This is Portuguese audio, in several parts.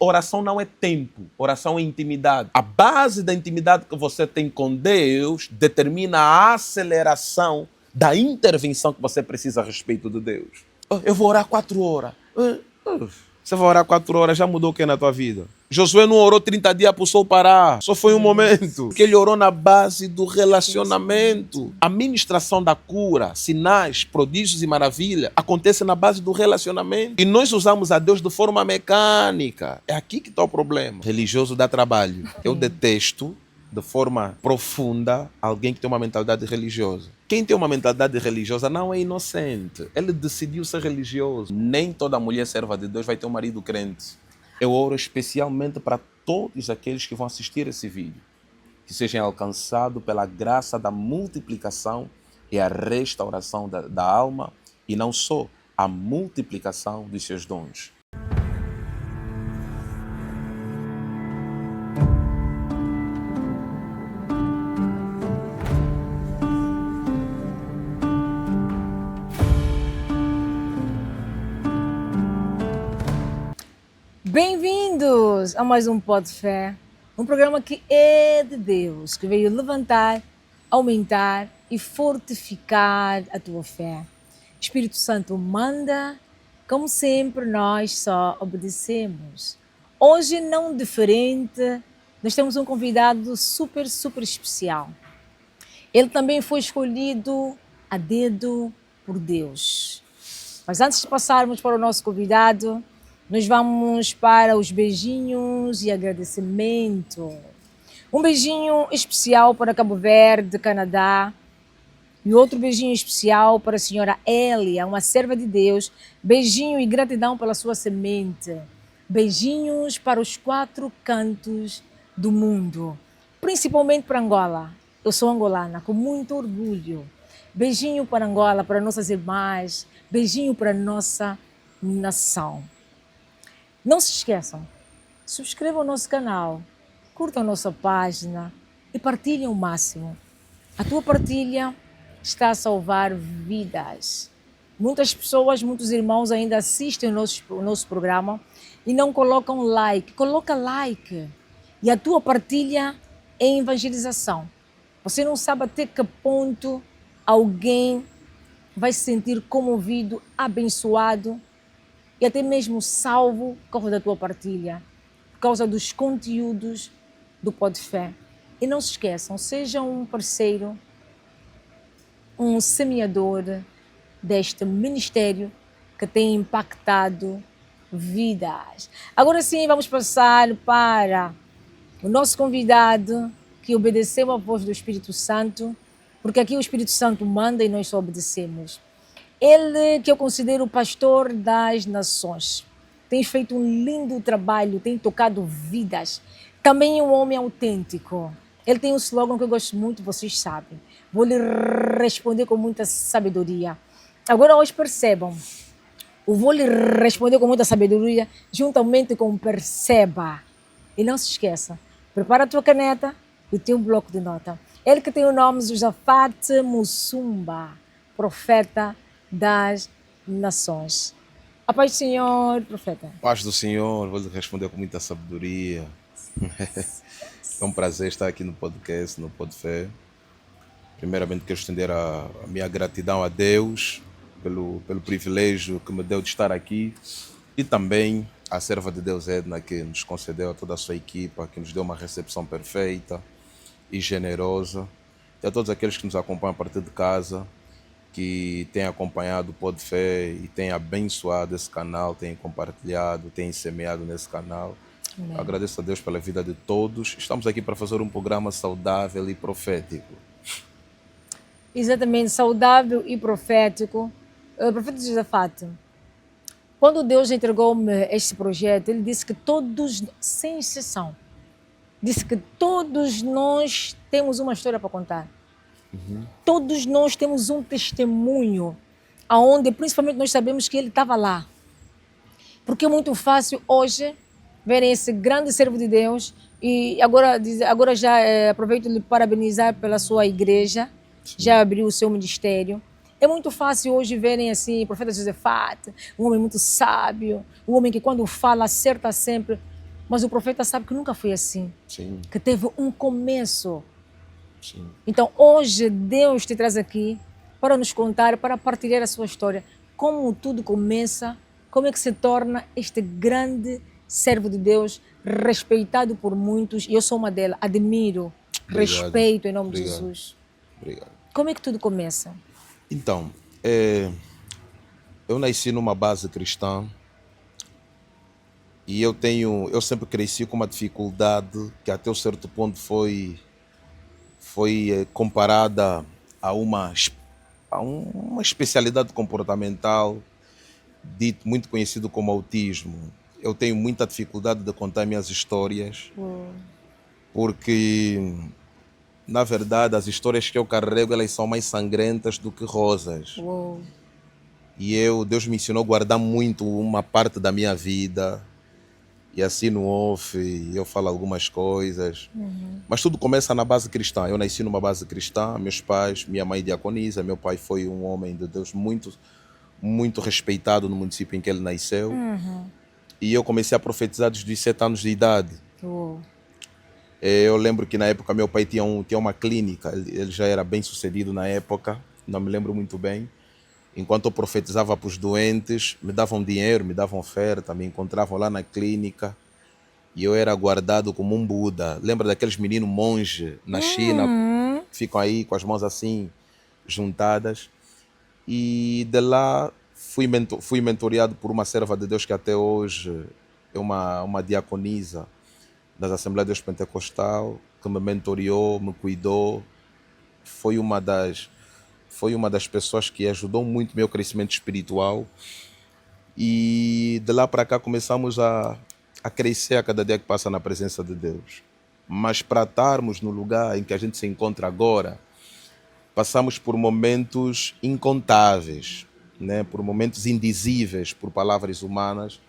Oração não é tempo, oração é intimidade. A base da intimidade que você tem com Deus determina a aceleração da intervenção que você precisa a respeito de Deus. Eu vou orar 4 horas. Você vai orar 4 horas, já mudou o que na tua vida? Josué não orou 30 dias para o sol parar. Só foi um momento. Porque ele orou na base do relacionamento. A ministração da cura, sinais, prodígios e maravilha acontece na base do relacionamento. E nós usamos a Deus de forma mecânica. É aqui que está o problema. Religioso dá trabalho. Eu detesto de forma profunda alguém que tem uma mentalidade religiosa. Quem tem uma mentalidade religiosa não é inocente. Ele decidiu ser religioso. Nem toda mulher serva de Deus vai ter um marido crente. Eu oro especialmente para todos aqueles que vão assistir esse vídeo. Que sejam alcançados pela graça da multiplicação e a restauração da alma e não só a multiplicação dos seus dons. Bem-vindos a mais um Pod Fé, um programa que é de Deus, que veio levantar, aumentar e fortificar a tua fé. Espírito Santo manda, como sempre nós só obedecemos. Hoje não diferente, nós temos um convidado super especial. Ele também foi escolhido a dedo por Deus. Mas antes de passarmos para o nosso convidado, nós vamos para os beijinhos e agradecimento. Um beijinho especial para Cabo Verde, Canadá. E outro beijinho especial para a senhora Elia, uma serva de Deus. Beijinho e gratidão pela sua semente. Beijinhos para os 4 cantos do mundo. Principalmente para Angola. Eu sou angolana, com muito orgulho. Beijinho para Angola, para nossas irmãs. Beijinho para a nossa nação. Não se esqueçam, subscrevam o nosso canal, curtam a nossa página e partilhem o máximo. A tua partilha está a salvar vidas. Muitas pessoas, muitos irmãos ainda assistem o nosso programa e não colocam like. Coloca like. E a tua partilha é evangelização. Você não sabe até que ponto alguém vai se sentir comovido, abençoado e até mesmo salvo por causa da tua partilha, por causa dos conteúdos do Pod Fé. E não se esqueçam, seja um parceiro, um semeador deste ministério que tem impactado vidas. Agora sim, vamos passar para o nosso convidado que obedeceu à voz do Espírito Santo, porque aqui o Espírito Santo manda e nós só obedecemos. Ele, que eu considero o pastor das nações, tem feito um lindo trabalho, tem tocado vidas. Também é um homem autêntico. Ele tem um slogan que eu gosto muito, vocês sabem. Vou lhe responder com muita sabedoria. Agora hoje percebam. Eu vou lhe responder com muita sabedoria, juntamente com perceba. E não se esqueça, prepara a tua caneta e o teu bloco de nota. Ele que tem o nome de Josafat Musumba, profeta das nações. A paz do Senhor, profeta. Paz do Senhor, vou lhe responder com muita sabedoria. É um prazer estar aqui no podcast, no Pod Fé. Primeiramente quero estender a minha gratidão a Deus pelo privilégio que me deu de estar aqui e também a serva de Deus Edna, que nos concedeu, a toda a sua equipa, que nos deu uma recepção perfeita e generosa. E a todos aqueles que nos acompanham a partir de casa, que têm acompanhado o Pod Fé e têm abençoado esse canal, têm compartilhado, têm semeado nesse canal. Amém. Agradeço a Deus pela vida de todos. Estamos aqui para fazer um programa saudável e profético. Exatamente, saudável e profético. Profeta Josafat, quando Deus entregou-me este projeto, Ele disse que todos, sem exceção, disse que todos nós temos uma história para contar. Todos nós temos um testemunho, aonde principalmente nós sabemos que ele estava lá. Porque é muito fácil hoje verem esse grande servo de Deus e agora já aproveito de lhe parabenizar pela sua igreja, já abriu o seu ministério. É muito fácil hoje verem assim, o profeta Josafat, um homem muito sábio, um homem que quando fala acerta sempre. Mas o profeta sabe que nunca foi assim, Sim, que teve um começo. sim. Então hoje Deus te traz aqui para nos contar, para partilhar a sua história. Como tudo começa, como é que se torna este grande servo de Deus, respeitado por muitos. E eu sou uma delas, admiro, Obrigado. respeito em nome de Obrigado. Jesus. Obrigado. Como é que tudo começa? Então, eu nasci numa base cristã e eu sempre cresci com uma dificuldade que até um certo ponto foi comparada a uma especialidade comportamental dito muito conhecido como autismo. Eu tenho muita dificuldade de contar minhas histórias Uou, porque, na verdade, as histórias que eu carrego elas são mais sangrentas do que rosas. uou. E Deus me ensinou a guardar muito uma parte da minha vida. E assim no off, eu falo algumas coisas. Mas tudo começa na base cristã. Eu nasci numa base cristã, meus pais, minha mãe diaconisa, meu pai foi um homem de Deus muito, muito respeitado no município em que ele nasceu. E eu comecei a profetizar desde os 7 anos de idade. Uou. Eu lembro que na época meu pai tinha uma clínica, ele já era bem sucedido na época, não me lembro muito bem. Enquanto eu profetizava para os doentes, me davam dinheiro, me davam oferta, me encontravam lá na clínica e eu era guardado como um Buda. Lembra daqueles meninos monge na China, Hum, que ficam aí com as mãos assim juntadas? E de lá fui mentoreado por uma serva de Deus que até hoje é uma diaconisa das Assembleias de Deus Pentecostal, que me mentoreou, me cuidou, foi uma das pessoas que ajudou muito meu crescimento espiritual. E de lá para cá começamos a crescer a cada dia que passa na presença de Deus. Mas para estarmos no lugar em que a gente se encontra agora, passamos por momentos incontáveis, né? Por momentos indizíveis por palavras humanas,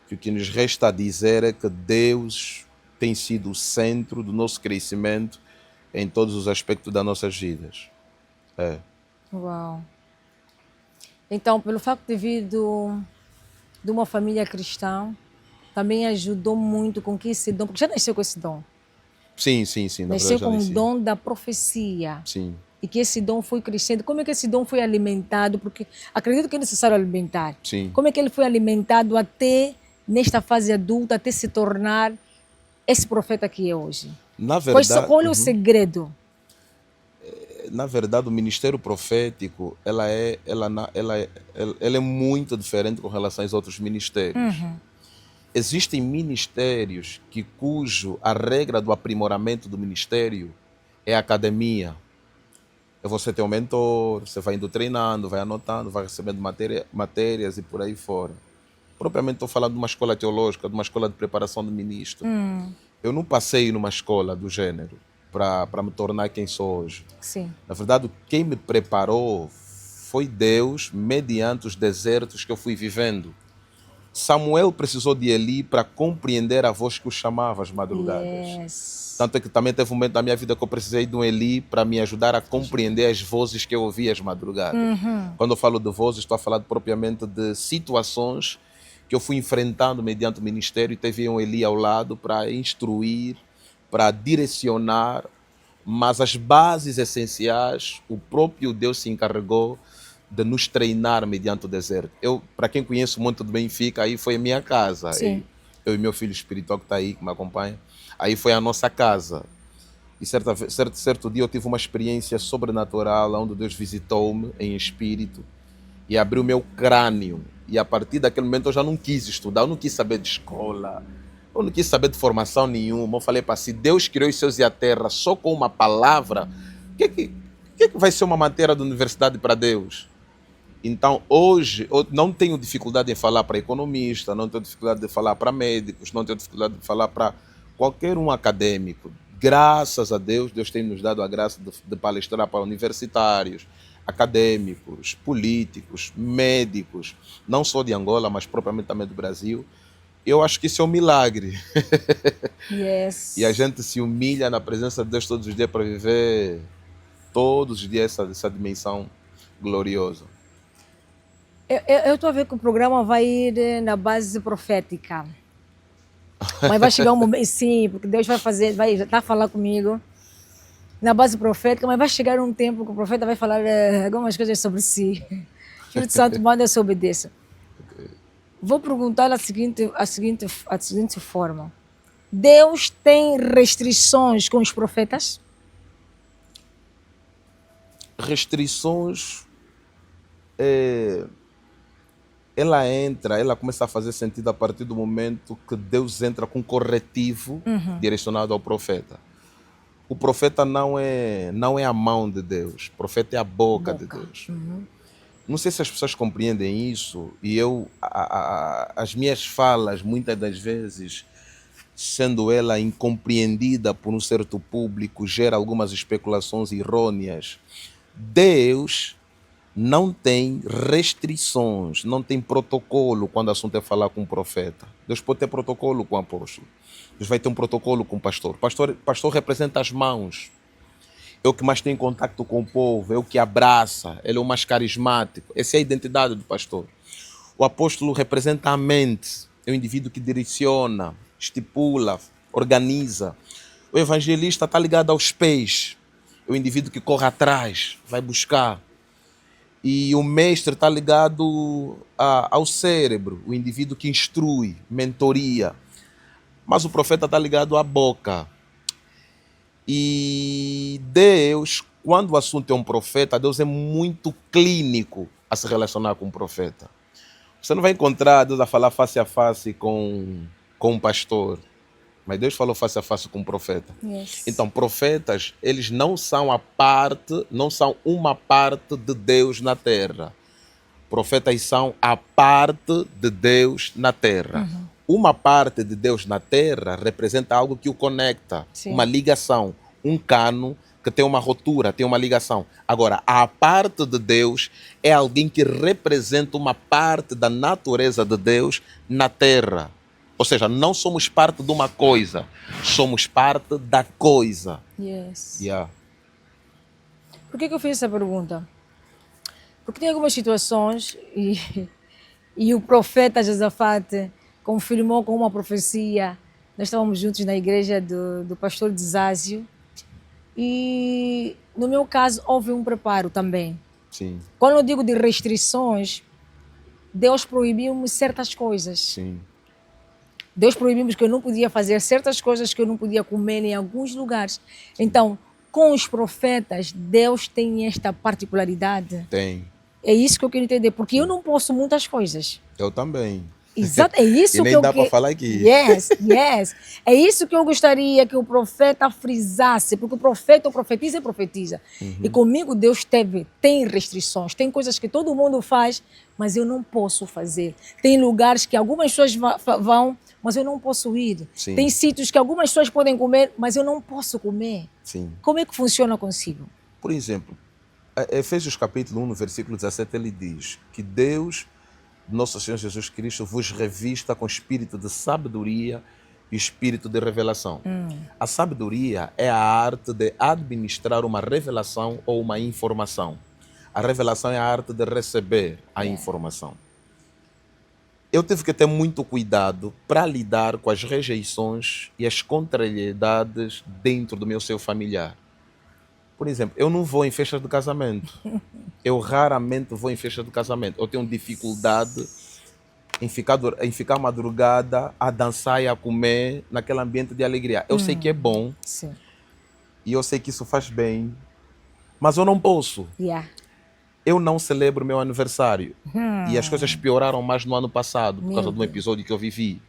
que o que nos resta a dizer é que Deus tem sido o centro do nosso crescimento em todos os aspectos das nossas vidas. É. uau. Então, pelo facto de vir de uma família cristã, também ajudou muito com que esse dom, porque já nasceu com esse dom, Sim, sim, sim, na nasceu verdade já com o nasci. dom da profecia. Sim, E que esse dom foi crescendo. Como é que esse dom foi alimentado? Porque acredito que é necessário alimentar. sim. Como é que ele foi alimentado até nesta fase adulta, até se tornar esse profeta que é hoje? Na Qual verdade, é o segredo? na verdade, o ministério profético, ela é muito diferente com relação aos outros ministérios. Existem ministérios cujo a regra do aprimoramento do ministério é a academia. É você ter um mentor, você vai indo treinando, vai anotando, vai recebendo matérias e por aí fora. Propriamente estou falando de uma escola teológica, de uma escola de preparação de ministro. Eu não passei numa escola do gênero para me tornar quem sou hoje. Sim. Na verdade, quem me preparou foi Deus, mediante os desertos que eu fui vivendo. Samuel precisou de Eli para compreender a voz que o chamava às madrugadas. Yes. Tanto é que também teve um momento da minha vida que eu precisei de um Eli para me ajudar a compreender as vozes que eu ouvia às madrugadas. Quando eu falo de vozes, estou a falar propriamente de situações que eu fui enfrentando mediante o ministério e teve um Eli ao lado para instruir, para direcionar, mas as bases essenciais, o próprio Deus se encarregou de nos treinar mediante o deserto. Para quem conhece muito do Benfica, aí foi a minha casa. Sim. Eu e meu filho espiritual que está aí, que me acompanha, aí foi a nossa casa. E certo dia eu tive uma experiência sobrenatural, onde Deus visitou-me em espírito e abriu o meu crânio. E a partir daquele momento eu já não quis estudar, eu não quis saber de escola, eu não quis saber de formação nenhuma. Eu falei para si, Deus criou os céus e a terra só com uma palavra. O que vai ser uma matéria de universidade para Deus? Então, hoje, eu não tenho dificuldade em falar para economista, não tenho dificuldade de falar para médicos, não tenho dificuldade de falar para qualquer um acadêmico. Graças a Deus, Deus tem nos dado a graça de palestrar para universitários, acadêmicos, políticos, médicos, não só de Angola, mas propriamente também do Brasil. Eu acho que isso é um milagre. Yes. E a gente se humilha na presença de Deus todos os dias para viver todos os dias essa dimensão gloriosa. Eu estou a ver que o programa vai ir na base profética. Mas vai chegar um momento, sim, porque Deus vai fazer, vai já tá a falar comigo na base profética, mas vai chegar um tempo que o profeta vai falar algumas coisas sobre si. Espírito Santo manda eu obedeça. Vou perguntar a seguinte forma. Deus tem restrições com os profetas? Restrições, ela começa a fazer sentido a partir do momento que Deus entra com corretivo direcionado ao profeta. O profeta não é a mão de Deus, o profeta é a boca de Deus. Não sei se as pessoas compreendem isso, e as minhas falas, muitas das vezes, sendo ela incompreendida por um certo público, gera algumas especulações errôneas. Deus não tem restrições, não tem protocolo quando o assunto é falar com o profeta. Deus pode ter protocolo com o apóstolo. Deus vai ter um protocolo com o pastor. Pastor representa as mãos. É o que mais tem contato com o povo, é o que abraça, ele é o mais carismático. Essa é a identidade do pastor. O apóstolo representa a mente, é o indivíduo que direciona, estipula, organiza. O evangelista está ligado aos pés, é o indivíduo que corre atrás, vai buscar. E o mestre está ligado ao cérebro, o indivíduo que instrui, mentoria. Mas o profeta está ligado à boca. E Deus, quando o assunto é um profeta, Deus é muito clínico a se relacionar com o profeta. Você não vai encontrar Deus a falar face a face com um pastor, mas Deus falou face a face com um profeta. Yes. Então, profetas, eles não são uma parte de Deus na terra. Profetas são a parte de Deus na terra. Uma parte de Deus na terra representa algo que o conecta, Sim. uma ligação, um cano que tem uma rotura, tem uma ligação. Agora, a parte de Deus é alguém que representa uma parte da natureza de Deus na terra. Ou seja, não somos parte de uma coisa, somos parte da coisa. Yes. Yeah. Por que eu fiz essa pergunta? Porque tem algumas situações e o profeta Josafate confirmou com uma profecia. Nós estávamos juntos na igreja do pastor Desásio e no meu caso houve um preparo também. Sim. Quando eu digo de restrições, Deus proibiu-me certas coisas. Sim. Deus proibiu-me que eu não podia fazer certas coisas, que eu não podia comer em alguns lugares. Então, com os profetas, Deus tem esta particularidade. Tem. É isso que eu quero entender, porque eu não posso muitas coisas. Eu também. Exato, é isso E nem que eu dá para falar aqui. Yes, yes. É isso que eu gostaria que o profeta frisasse, porque o profeta, profetiza e profetiza. E comigo Deus tem restrições, tem coisas que todo mundo faz, mas eu não posso fazer. Tem lugares que algumas pessoas vão, mas eu não posso ir. Sim. Tem sítios que algumas pessoas podem comer, mas eu não posso comer. Sim. Como é que funciona consigo? Por exemplo, Efésios capítulo 1, no versículo 17, ele diz que Deus, nosso Senhor Jesus Cristo, vos revista com espírito de sabedoria e espírito de revelação. A sabedoria é a arte de administrar uma revelação ou uma informação. A revelação é a arte de receber a informação. Eu tive que ter muito cuidado para lidar com as rejeições e as contrariedades dentro do meu seio familiar. Por exemplo, eu não vou em festas de casamento. Eu raramente vou em festas de casamento. Eu tenho dificuldade em ficar madrugada a dançar e a comer naquele ambiente de alegria. Eu sei que é bom. Sim. E eu sei que isso faz bem, mas eu não posso. Yeah. Eu não celebro meu aniversário. E as coisas pioraram mais no ano passado, por causa de um episódio que eu vivi,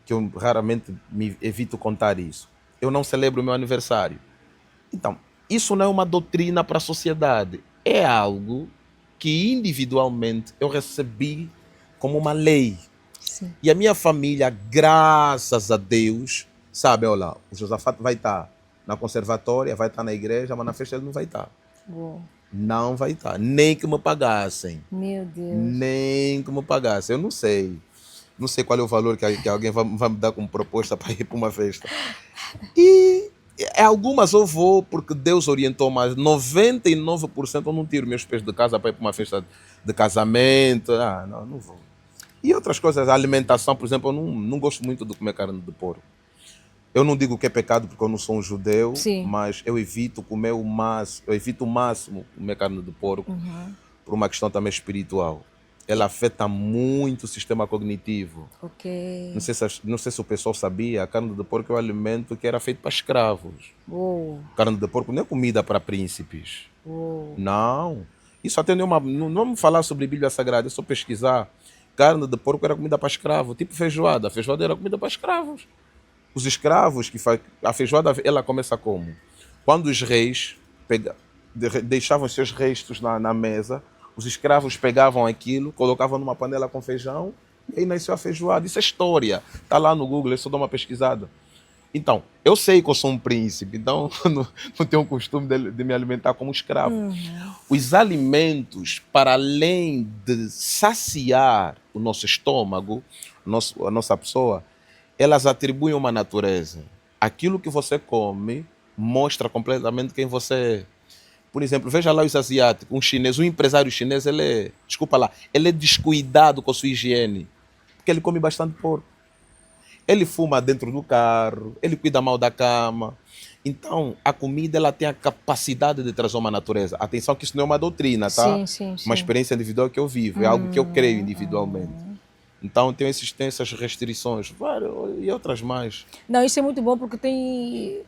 que eu raramente me evito contar isso. Eu não celebro meu aniversário. Então, isso não é uma doutrina para a sociedade. É algo que individualmente eu recebi como uma lei. Sim. E a minha família, graças a Deus, sabe, olha, o Josafate vai estar na conservatória, vai estar na igreja, mas na festa ele não vai estar. Uou. Não vai estar. Nem que me pagassem. Meu Deus. Nem que me pagassem. Eu não sei. Não sei qual é o valor que alguém vai me dar como proposta para ir para uma festa. E algumas eu vou porque Deus orientou, mas 99% eu não tiro meus pés de casa para ir para uma festa de casamento. Não vou. E outras coisas, a alimentação, por exemplo, eu não gosto muito de comer carne de porco. Eu não digo que é pecado porque eu não sou um judeu, Sim. mas eu evito comer eu evito o máximo comer carne de porco por uma questão também espiritual. Ela afeta muito o sistema cognitivo. Ok. Não sei se o pessoal sabia, a carne de porco é um alimento que era feito para escravos. Uou, Carne de porco não é comida para príncipes. uou. Não. Isso até não vamos falar sobre Bíblia Sagrada, é só pesquisar. Carne de porco era comida para escravo, tipo feijoada. A feijoada era comida para escravos. Os escravos que fazem. A feijoada, ela começa como? Quando os reis deixavam seus restos na mesa, os escravos pegavam aquilo, colocavam numa panela com feijão, e aí nasceu a feijoada. Isso é história. Está lá no Google, eu só dou uma pesquisada. Então, eu sei que eu sou um príncipe, então não tenho o costume de me alimentar como escravo. Os alimentos, para além de saciar o nosso estômago, a nossa pessoa, elas atribuem uma natureza. Aquilo que você come mostra completamente quem você é. Por exemplo, veja lá os asiáticos, um empresário chinês, ele é descuidado com a sua higiene, porque ele come bastante porco. Ele fuma dentro do carro, ele cuida mal da cama. Então, a comida ela tem a capacidade de trazer uma natureza. Atenção que isso não é uma doutrina, tá? Sim, sim, sim. Uma experiência individual que eu vivo, é algo que eu creio individualmente. Então, tem essas restrições, e outras mais. Não, isso é muito bom porque tem.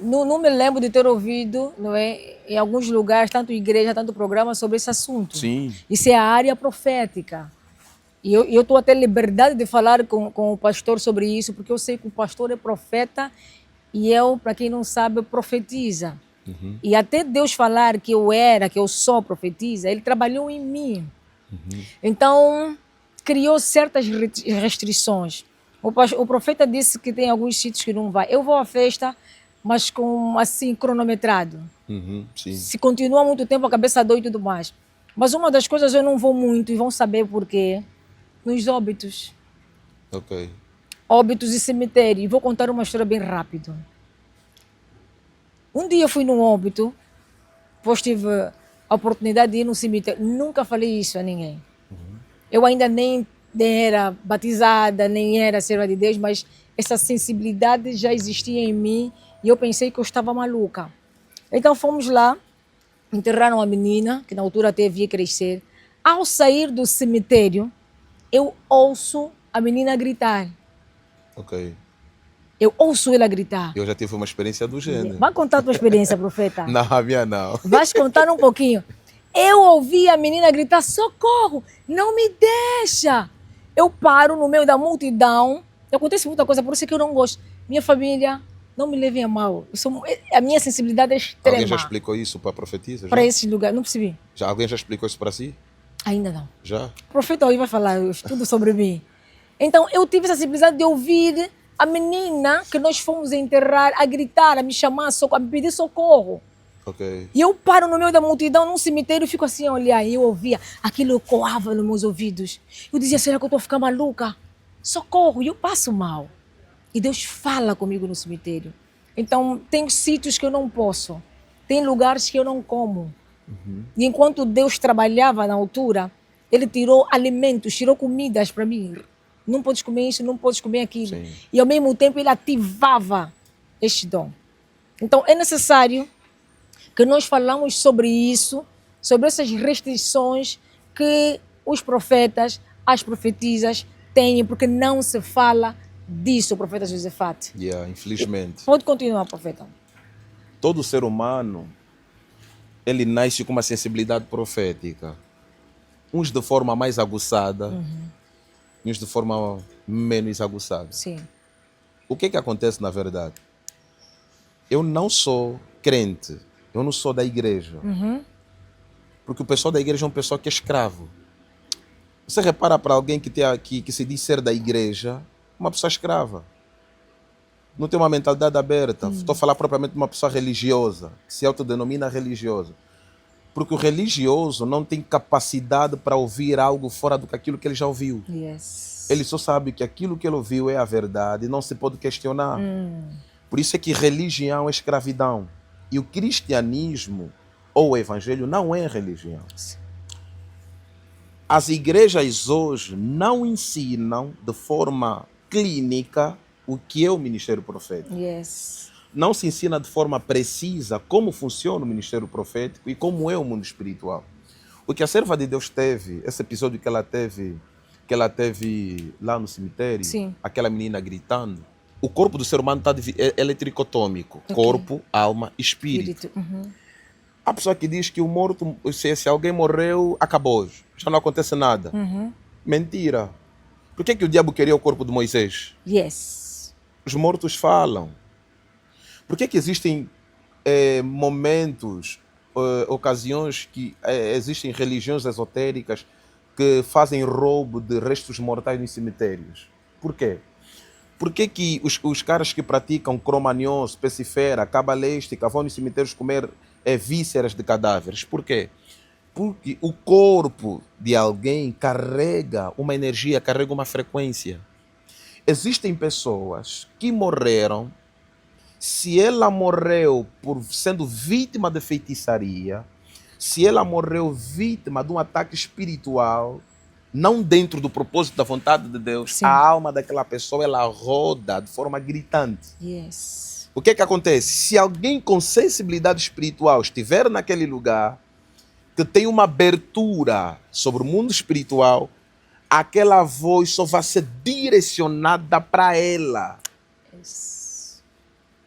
Não me lembro de ter ouvido, não é, em alguns lugares, tanto igreja, tanto programa, sobre esse assunto. Sim. Isso é a área profética. E eu estou a ter liberdade de falar com o pastor sobre isso, porque eu sei que o pastor é profeta e eu, para quem não sabe, profetiza. E até Deus falar que eu sou profetisa, ele trabalhou em mim. Então, criou certas restrições. O profeta disse que tem alguns sítios que não vai. Eu vou à festa, mas com assim cronometrado. Sim. Se continua muito tempo, a cabeça dói e tudo mais. Mas uma das coisas eu não vou muito e vão saber por quê. Nos óbitos. Ok. Óbitos e cemitério. E vou contar uma história bem rápido. Um dia eu fui num óbito, depois tive a oportunidade de ir no cemitério. Nunca falei isso a ninguém. Eu ainda nem era batizada, nem era serva de Deus, mas essa sensibilidade já existia em mim e eu pensei que eu estava maluca. Então fomos lá, enterraram a menina, que na altura até havia crescer. Ao sair do cemitério, eu ouço a menina gritar. Ok. Eu ouço ela gritar. Eu já tive uma experiência do gênero. Vai contar a tua experiência, profeta? Não, a minha não. Vais contar um pouquinho. Eu ouvi a menina gritar, socorro, não me deixa. Eu paro no meio da multidão. Acontece muita coisa, por isso que eu não gosto. Minha família, não me levem a mal. A minha sensibilidade é extrema. Alguém já explicou isso para a profetisa? Para esse lugar, não percebi. Alguém já explicou isso para si? Ainda não. Já? O profeta hoje vai falar tudo sobre mim. Então, eu tive essa sensibilidade de ouvir a menina que nós fomos enterrar a gritar, a me chamar, a me pedir socorro. Ok. E eu paro no meio da multidão, num cemitério, e fico assim a olhar. E eu ouvia, aquilo ecoava nos meus ouvidos. Eu dizia, será que eu estou a ficar maluca? Socorro! E eu passo mal. E Deus fala comigo no cemitério. Então, tem sítios que eu não posso. Tem lugares que eu não como. E enquanto Deus trabalhava na altura, Ele tirou alimentos, tirou comidas para mim. Não podes comer isso, não podes comer aquilo. Sim. E ao mesmo tempo Ele ativava este dom. Então, é necessário que nós falamos sobre isso, sobre essas restrições que os profetas, as profetisas têm, porque não se fala disso, o profeta Josafate. Infelizmente. Pode continuar, profeta. Todo ser humano, ele nasce com uma sensibilidade profética. Uns de forma mais aguçada, uns de forma menos aguçada. Sim. O que acontece na verdade? Eu não sou crente. Eu não sou da igreja. Porque o pessoal da igreja é um pessoal que é escravo. Você repara para alguém que se diz ser da igreja, uma pessoa escrava. Não tem uma mentalidade aberta. Estou a falar propriamente de uma pessoa religiosa, que se autodenomina religiosa. Porque o religioso não tem capacidade para ouvir algo fora daquilo que ele já ouviu. Yes. Ele só sabe que aquilo que ele ouviu é a verdade e não se pode questionar. Por isso é que religião é escravidão. E o cristianismo ou o evangelho não é religião. As igrejas hoje não ensinam de forma clínica o que é o ministério profético. Yes. Não se ensina de forma precisa como funciona o ministério profético e como é o mundo espiritual. O que a serva de Deus teve, esse episódio que ela teve lá no cemitério, Sim. aquela menina gritando, o corpo do ser humano ele é tricotômico, Ok. corpo, alma, espírito. Espírito. Uhum. Há pessoa que diz que o morto, se alguém morreu, acabou, já não acontece nada. Uhum. Mentira. Por que o diabo queria o corpo de Moisés? Yes. Os mortos falam. Por que existem momentos, ocasiões que existem religiões esotéricas que fazem roubo de restos mortais nos cemitérios? Por quê? Por que os caras que praticam cromagnon, especifera, cabalística, vão nos cemitérios comer vísceras de cadáveres? Por quê? Porque o corpo de alguém carrega uma energia, carrega uma frequência. Existem pessoas que morreram. Se ela morreu por sendo vítima de feitiçaria, se ela morreu vítima de um ataque espiritual, não dentro do propósito da vontade de Deus, Sim. a alma daquela pessoa ela roda de forma gritante. Yes. O que acontece? Se alguém com sensibilidade espiritual estiver naquele lugar, que tem uma abertura sobre o mundo espiritual, aquela voz só vai ser direcionada para ela. Yes.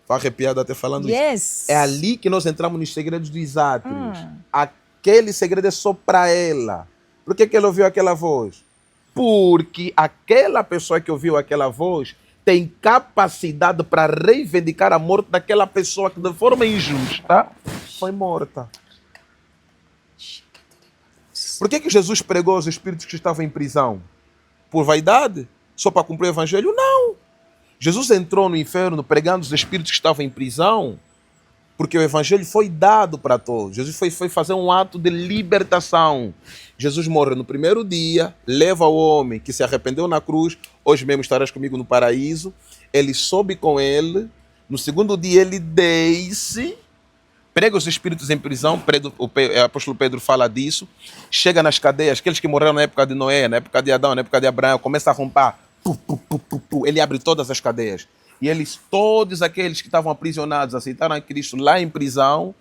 Estou arrepiado até falando isso. Yes. É ali que nós entramos nos segredos dos átrios. Aquele segredo é só para ela. Por que ela ouviu aquela voz? Porque aquela pessoa que ouviu aquela voz tem capacidade para reivindicar a morte daquela pessoa que de forma injusta foi morta. Por que Jesus pregou aos espíritos que estavam em prisão? Por vaidade? Só para cumprir o evangelho? Não. Jesus entrou no inferno pregando os espíritos que estavam em prisão porque o evangelho foi dado para todos. Jesus foi fazer um ato de libertação. Jesus morre no primeiro dia, leva o homem que se arrependeu na cruz, hoje mesmo estarás comigo no paraíso. Ele sobe com ele. No segundo dia ele desce, prega os espíritos em prisão, o apóstolo Pedro fala disso, chega nas cadeias, aqueles que morreram na época de Noé, na época de Adão, na época de Abraão, começa a romper, ele abre todas as cadeias. E eles, todos aqueles que estavam aprisionados, aceitaram a Cristo lá em prisão,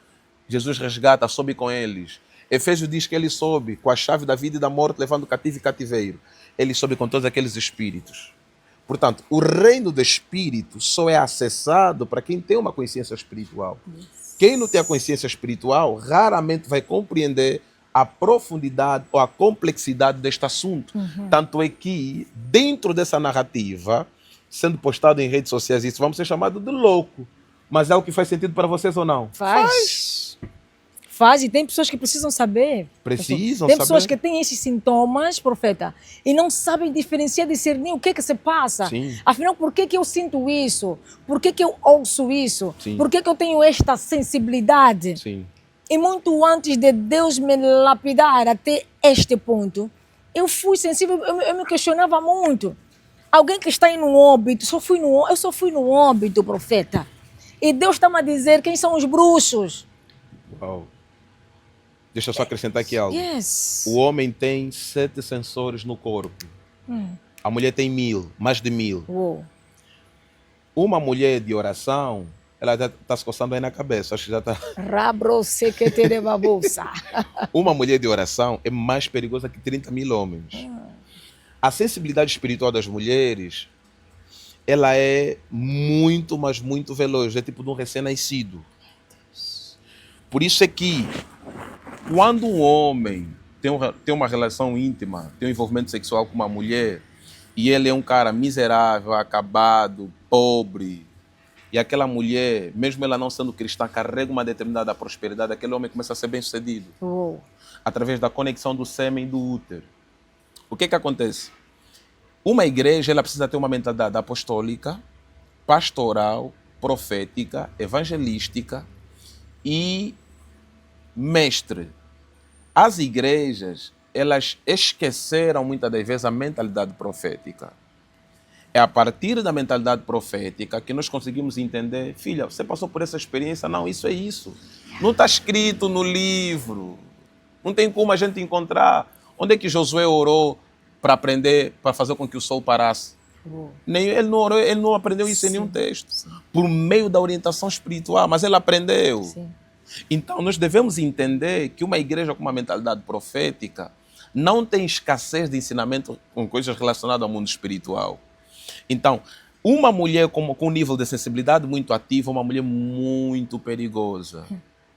Jesus resgata, sobe com eles. Efésios diz que ele sobe com a chave da vida e da morte, levando cativo e cativeiro. Ele sobe com todos aqueles espíritos. Portanto, o reino do espírito só é acessado para quem tem uma consciência espiritual. Quem não tem a consciência espiritual raramente vai compreender a profundidade ou a complexidade deste assunto. Tanto é que, dentro dessa narrativa, sendo postado em redes sociais, isso vamos ser chamados de louco. Mas é o que faz sentido para vocês ou não? Faz, e tem pessoas que precisam saber. Precisam Tem saber. pessoas que têm esses sintomas, profeta, e não sabem diferenciar, discernir o que se passa. Sim. Afinal, por que eu sinto isso? Por que eu ouço isso? Sim. Por que eu tenho esta sensibilidade? Sim. E muito antes de Deus me lapidar até este ponto, eu fui sensível, eu me questionava muito. Alguém que está em um óbito, eu só fui no óbito, profeta. E Deus está-me a dizer quem são os bruxos. Uau. Deixa eu só acrescentar aqui algo. Yes. O homem tem 7 sensores no corpo. A mulher tem 1000, mais de 1000. Uou. Uma mulher de oração, ela já está se coçando aí na cabeça. Acho que já está. Uma mulher de oração é mais perigosa que 30.000 homens. A sensibilidade espiritual das mulheres, ela é muito, mas muito veloz. É tipo de um recém-nascido. Por isso é que, quando um homem tem uma relação íntima, tem um envolvimento sexual com uma mulher, e ele é um cara miserável, acabado, pobre, e aquela mulher, mesmo ela não sendo cristã, carrega uma determinada prosperidade, aquele homem começa a ser bem-sucedido. Através da conexão do sêmen e do útero. O que acontece? Uma igreja ela precisa ter uma mentalidade apostólica, pastoral, profética, evangelística e mestre. As igrejas, elas esqueceram muitas das vezes a mentalidade profética. É a partir da mentalidade profética que nós conseguimos entender, filha, você passou por essa experiência? Não, isso é isso. Não está escrito no livro. Não tem como a gente encontrar. Onde é que Josué orou para aprender, para fazer com que o sol parasse? Ele não orou, ele não aprendeu isso em nenhum texto. Sim. Por meio da orientação espiritual, mas ele aprendeu. Sim. Então, nós devemos entender que uma igreja com uma mentalidade profética não tem escassez de ensinamento com coisas relacionadas ao mundo espiritual. Então, uma mulher com um nível de sensibilidade muito ativo é uma mulher muito perigosa.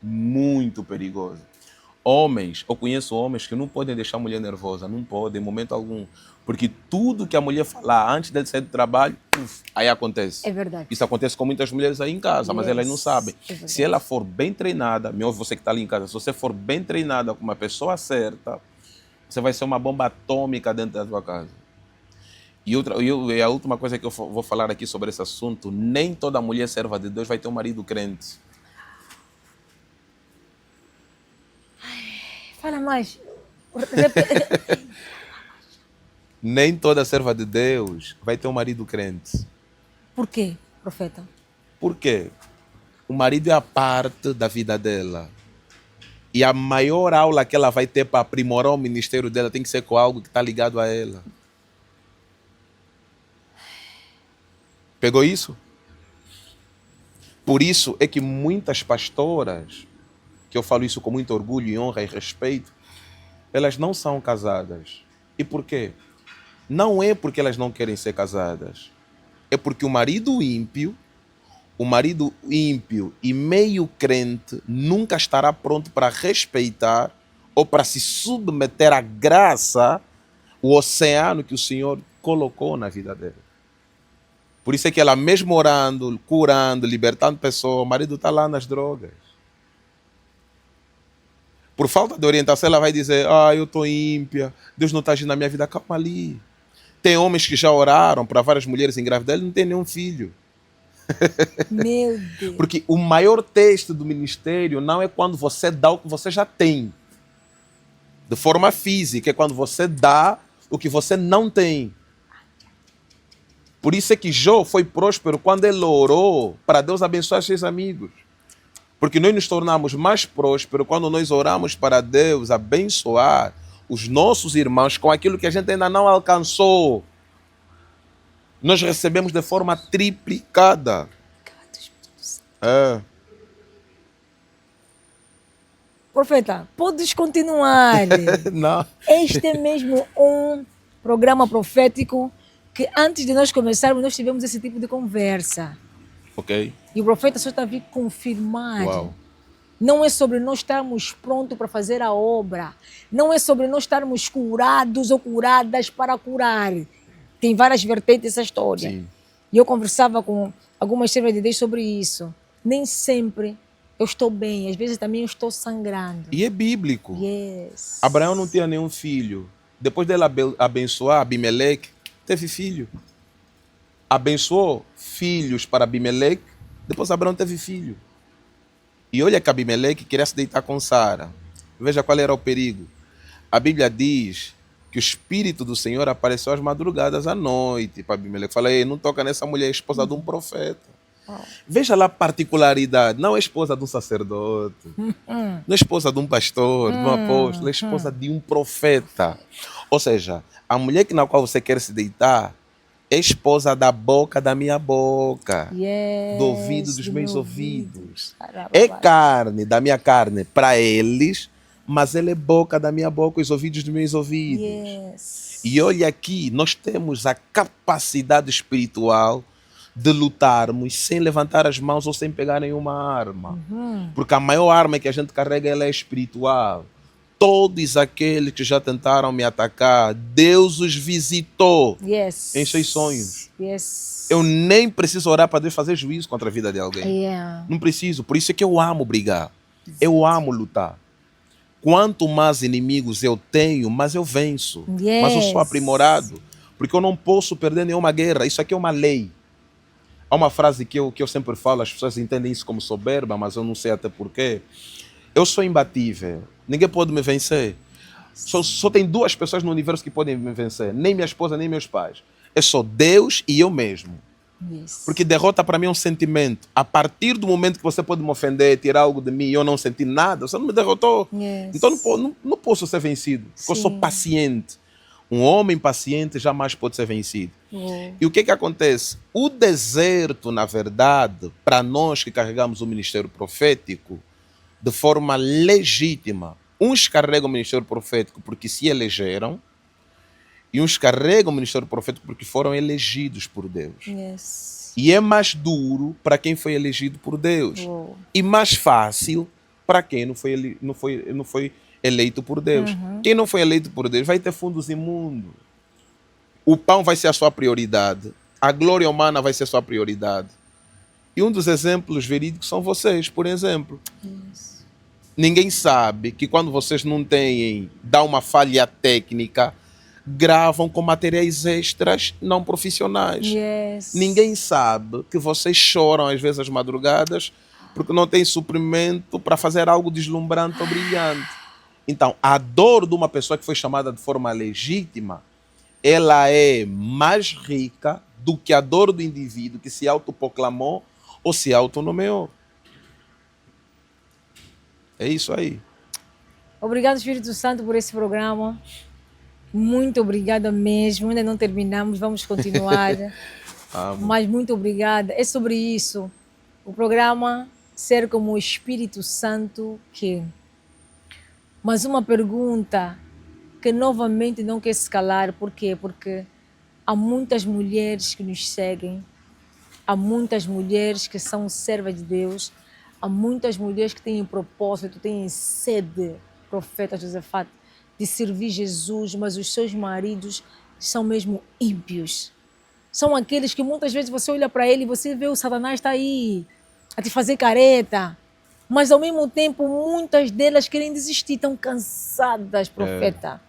Muito perigosa. Homens, eu conheço homens que não podem deixar a mulher nervosa, não podem, em momento algum. Porque tudo que a mulher falar antes dele sair do trabalho, aí acontece. É verdade. Isso acontece com muitas mulheres aí em casa, mas elas não sabem. É Se ela for bem treinada, me ouve você que está ali em casa, se você for bem treinada com uma pessoa certa, você vai ser uma bomba atômica dentro da tua casa. E a última coisa que eu vou falar aqui sobre esse assunto, nem toda mulher serva de Deus vai ter um marido crente. Fala mais. Nem toda serva de Deus vai ter um marido crente. Por quê, profeta? Por quê? O marido é a parte da vida dela. E a maior aula que ela vai ter para aprimorar o ministério dela tem que ser com algo que está ligado a ela. Pegou isso? Por isso é que muitas pastoras, que eu falo isso com muito orgulho e honra e respeito, elas não são casadas. E por quê? Não é porque elas não querem ser casadas. É porque o marido ímpio e meio crente nunca estará pronto para respeitar ou para se submeter à graça, o oceano que o Senhor colocou na vida dele. Por isso é que ela, mesmo orando, curando, libertando pessoas, o marido está lá nas drogas. Por falta de orientação, ela vai dizer, eu estou ímpia, Deus não está agindo na minha vida. Calma ali. Tem homens que já oraram para várias mulheres engravidar, ele não tem nenhum filho. Meu Deus. Porque o maior teste do ministério não é quando você dá o que você já tem. De forma física, é quando você dá o que você não tem. Por isso é que Jó foi próspero quando ele orou para Deus abençoar seus amigos. Porque nós nos tornamos mais prósperos quando nós oramos para Deus abençoar os nossos irmãos com aquilo que a gente ainda não alcançou. Nós recebemos de forma triplicada. Profeta, podes continuar. Não. Este é mesmo um programa profético que antes de nós começarmos, nós tivemos esse tipo de conversa. Ok. E o profeta só está a vir confirmar. Uau. Não é sobre nós estarmos prontos para fazer a obra. Não é sobre nós estarmos curados ou curadas para curar. Tem várias vertentes essa história. Sim. E eu conversava com algumas servas de Deus sobre isso. Nem sempre eu estou bem. Às vezes também eu estou sangrando. E é bíblico. Yes. Abraão não tinha nenhum filho. Depois dele abençoar Abimeleque, teve filho. Abençoou filhos para Abimeleque, depois Abraão teve filho. E olha que Abimeleque queria se deitar com Sara. Veja qual era o perigo. A Bíblia diz que o Espírito do Senhor apareceu às madrugadas à noite para Abimeleque. Fala, ei, não toca nessa mulher, esposa de um profeta. Veja lá a particularidade. Não é esposa de um sacerdote. Não é esposa de um pastor, de um apóstolo. É esposa de um profeta. Ou seja, a mulher na qual você quer se deitar é esposa da boca da minha boca. Yes, do ouvido dos do meus meu ouvidos. Caramba. É carne da minha carne para eles, mas ela é boca da minha boca, os ouvidos dos meus ouvidos. Yes. E olha aqui, nós temos a capacidade espiritual de lutarmos sem levantar as mãos ou sem pegar nenhuma arma. Porque a maior arma que a gente carrega ela é espiritual. Todos aqueles que já tentaram me atacar, Deus os visitou Yes. em seus sonhos. Yes. Eu nem preciso orar para Deus fazer juízo contra a vida de alguém. Yeah. Não preciso. Por isso é que eu amo brigar. Eu amo lutar. Quanto mais inimigos eu tenho, mais eu venço. Yes. Mas eu sou aprimorado. Porque eu não posso perder nenhuma guerra. Isso aqui é uma lei. Há uma frase que eu sempre falo, as pessoas entendem isso como soberba, mas eu não sei até porquê. Eu sou imbatível. Ninguém pode me vencer. Só tem duas pessoas no universo que podem me vencer. Nem minha esposa, nem meus pais. É só Deus e eu mesmo. Yes. Porque derrota para mim é um sentimento. A partir do momento que você pode me ofender, tirar algo de mim e eu não sentir nada, você não me derrotou. Yes. Então não posso ser vencido, porque eu sou Sim. paciente. Um homem paciente jamais pode ser vencido. Uou. E o que acontece? O deserto, na verdade, para nós que carregamos o ministério profético, de forma legítima, uns carregam o ministério profético porque se elegeram, e uns carregam o ministério profético porque foram elegidos por Deus. Yes. E é mais duro para quem foi elegido por Deus. Uou. E mais fácil para quem não foi eleito por Deus. Quem não foi eleito por Deus vai ter fundos imundos. O pão vai ser a sua prioridade. A glória humana vai ser a sua prioridade. E um dos exemplos verídicos são vocês, por exemplo. Yes. Ninguém sabe que quando vocês não têm, dá uma falha técnica, gravam com materiais extras não profissionais. Yes. Ninguém sabe que vocês choram às vezes às madrugadas porque não tem suprimento para fazer algo deslumbrante ou brilhante. Então, a dor de uma pessoa que foi chamada de forma legítima, ela é mais rica do que a dor do indivíduo que se autoproclamou ou se autonomeou. É isso aí. Obrigado, Espírito Santo, por esse programa. Muito obrigada mesmo. Ainda não terminamos, vamos continuar. Amo. Mas muito obrigada. É sobre isso. O programa Ser como o Espírito Santo que. Mas uma pergunta que novamente não quer se calar. Por quê? Porque há muitas mulheres que nos seguem. Há muitas mulheres que são servas de Deus. Há muitas mulheres que têm propósito, têm sede, profeta Josafate, de servir Jesus, mas os seus maridos são mesmo ímpios. São aqueles que muitas vezes você olha para ele e você vê o Satanás está aí a te fazer careta. Mas ao mesmo tempo, muitas delas querem desistir, estão cansadas, profeta.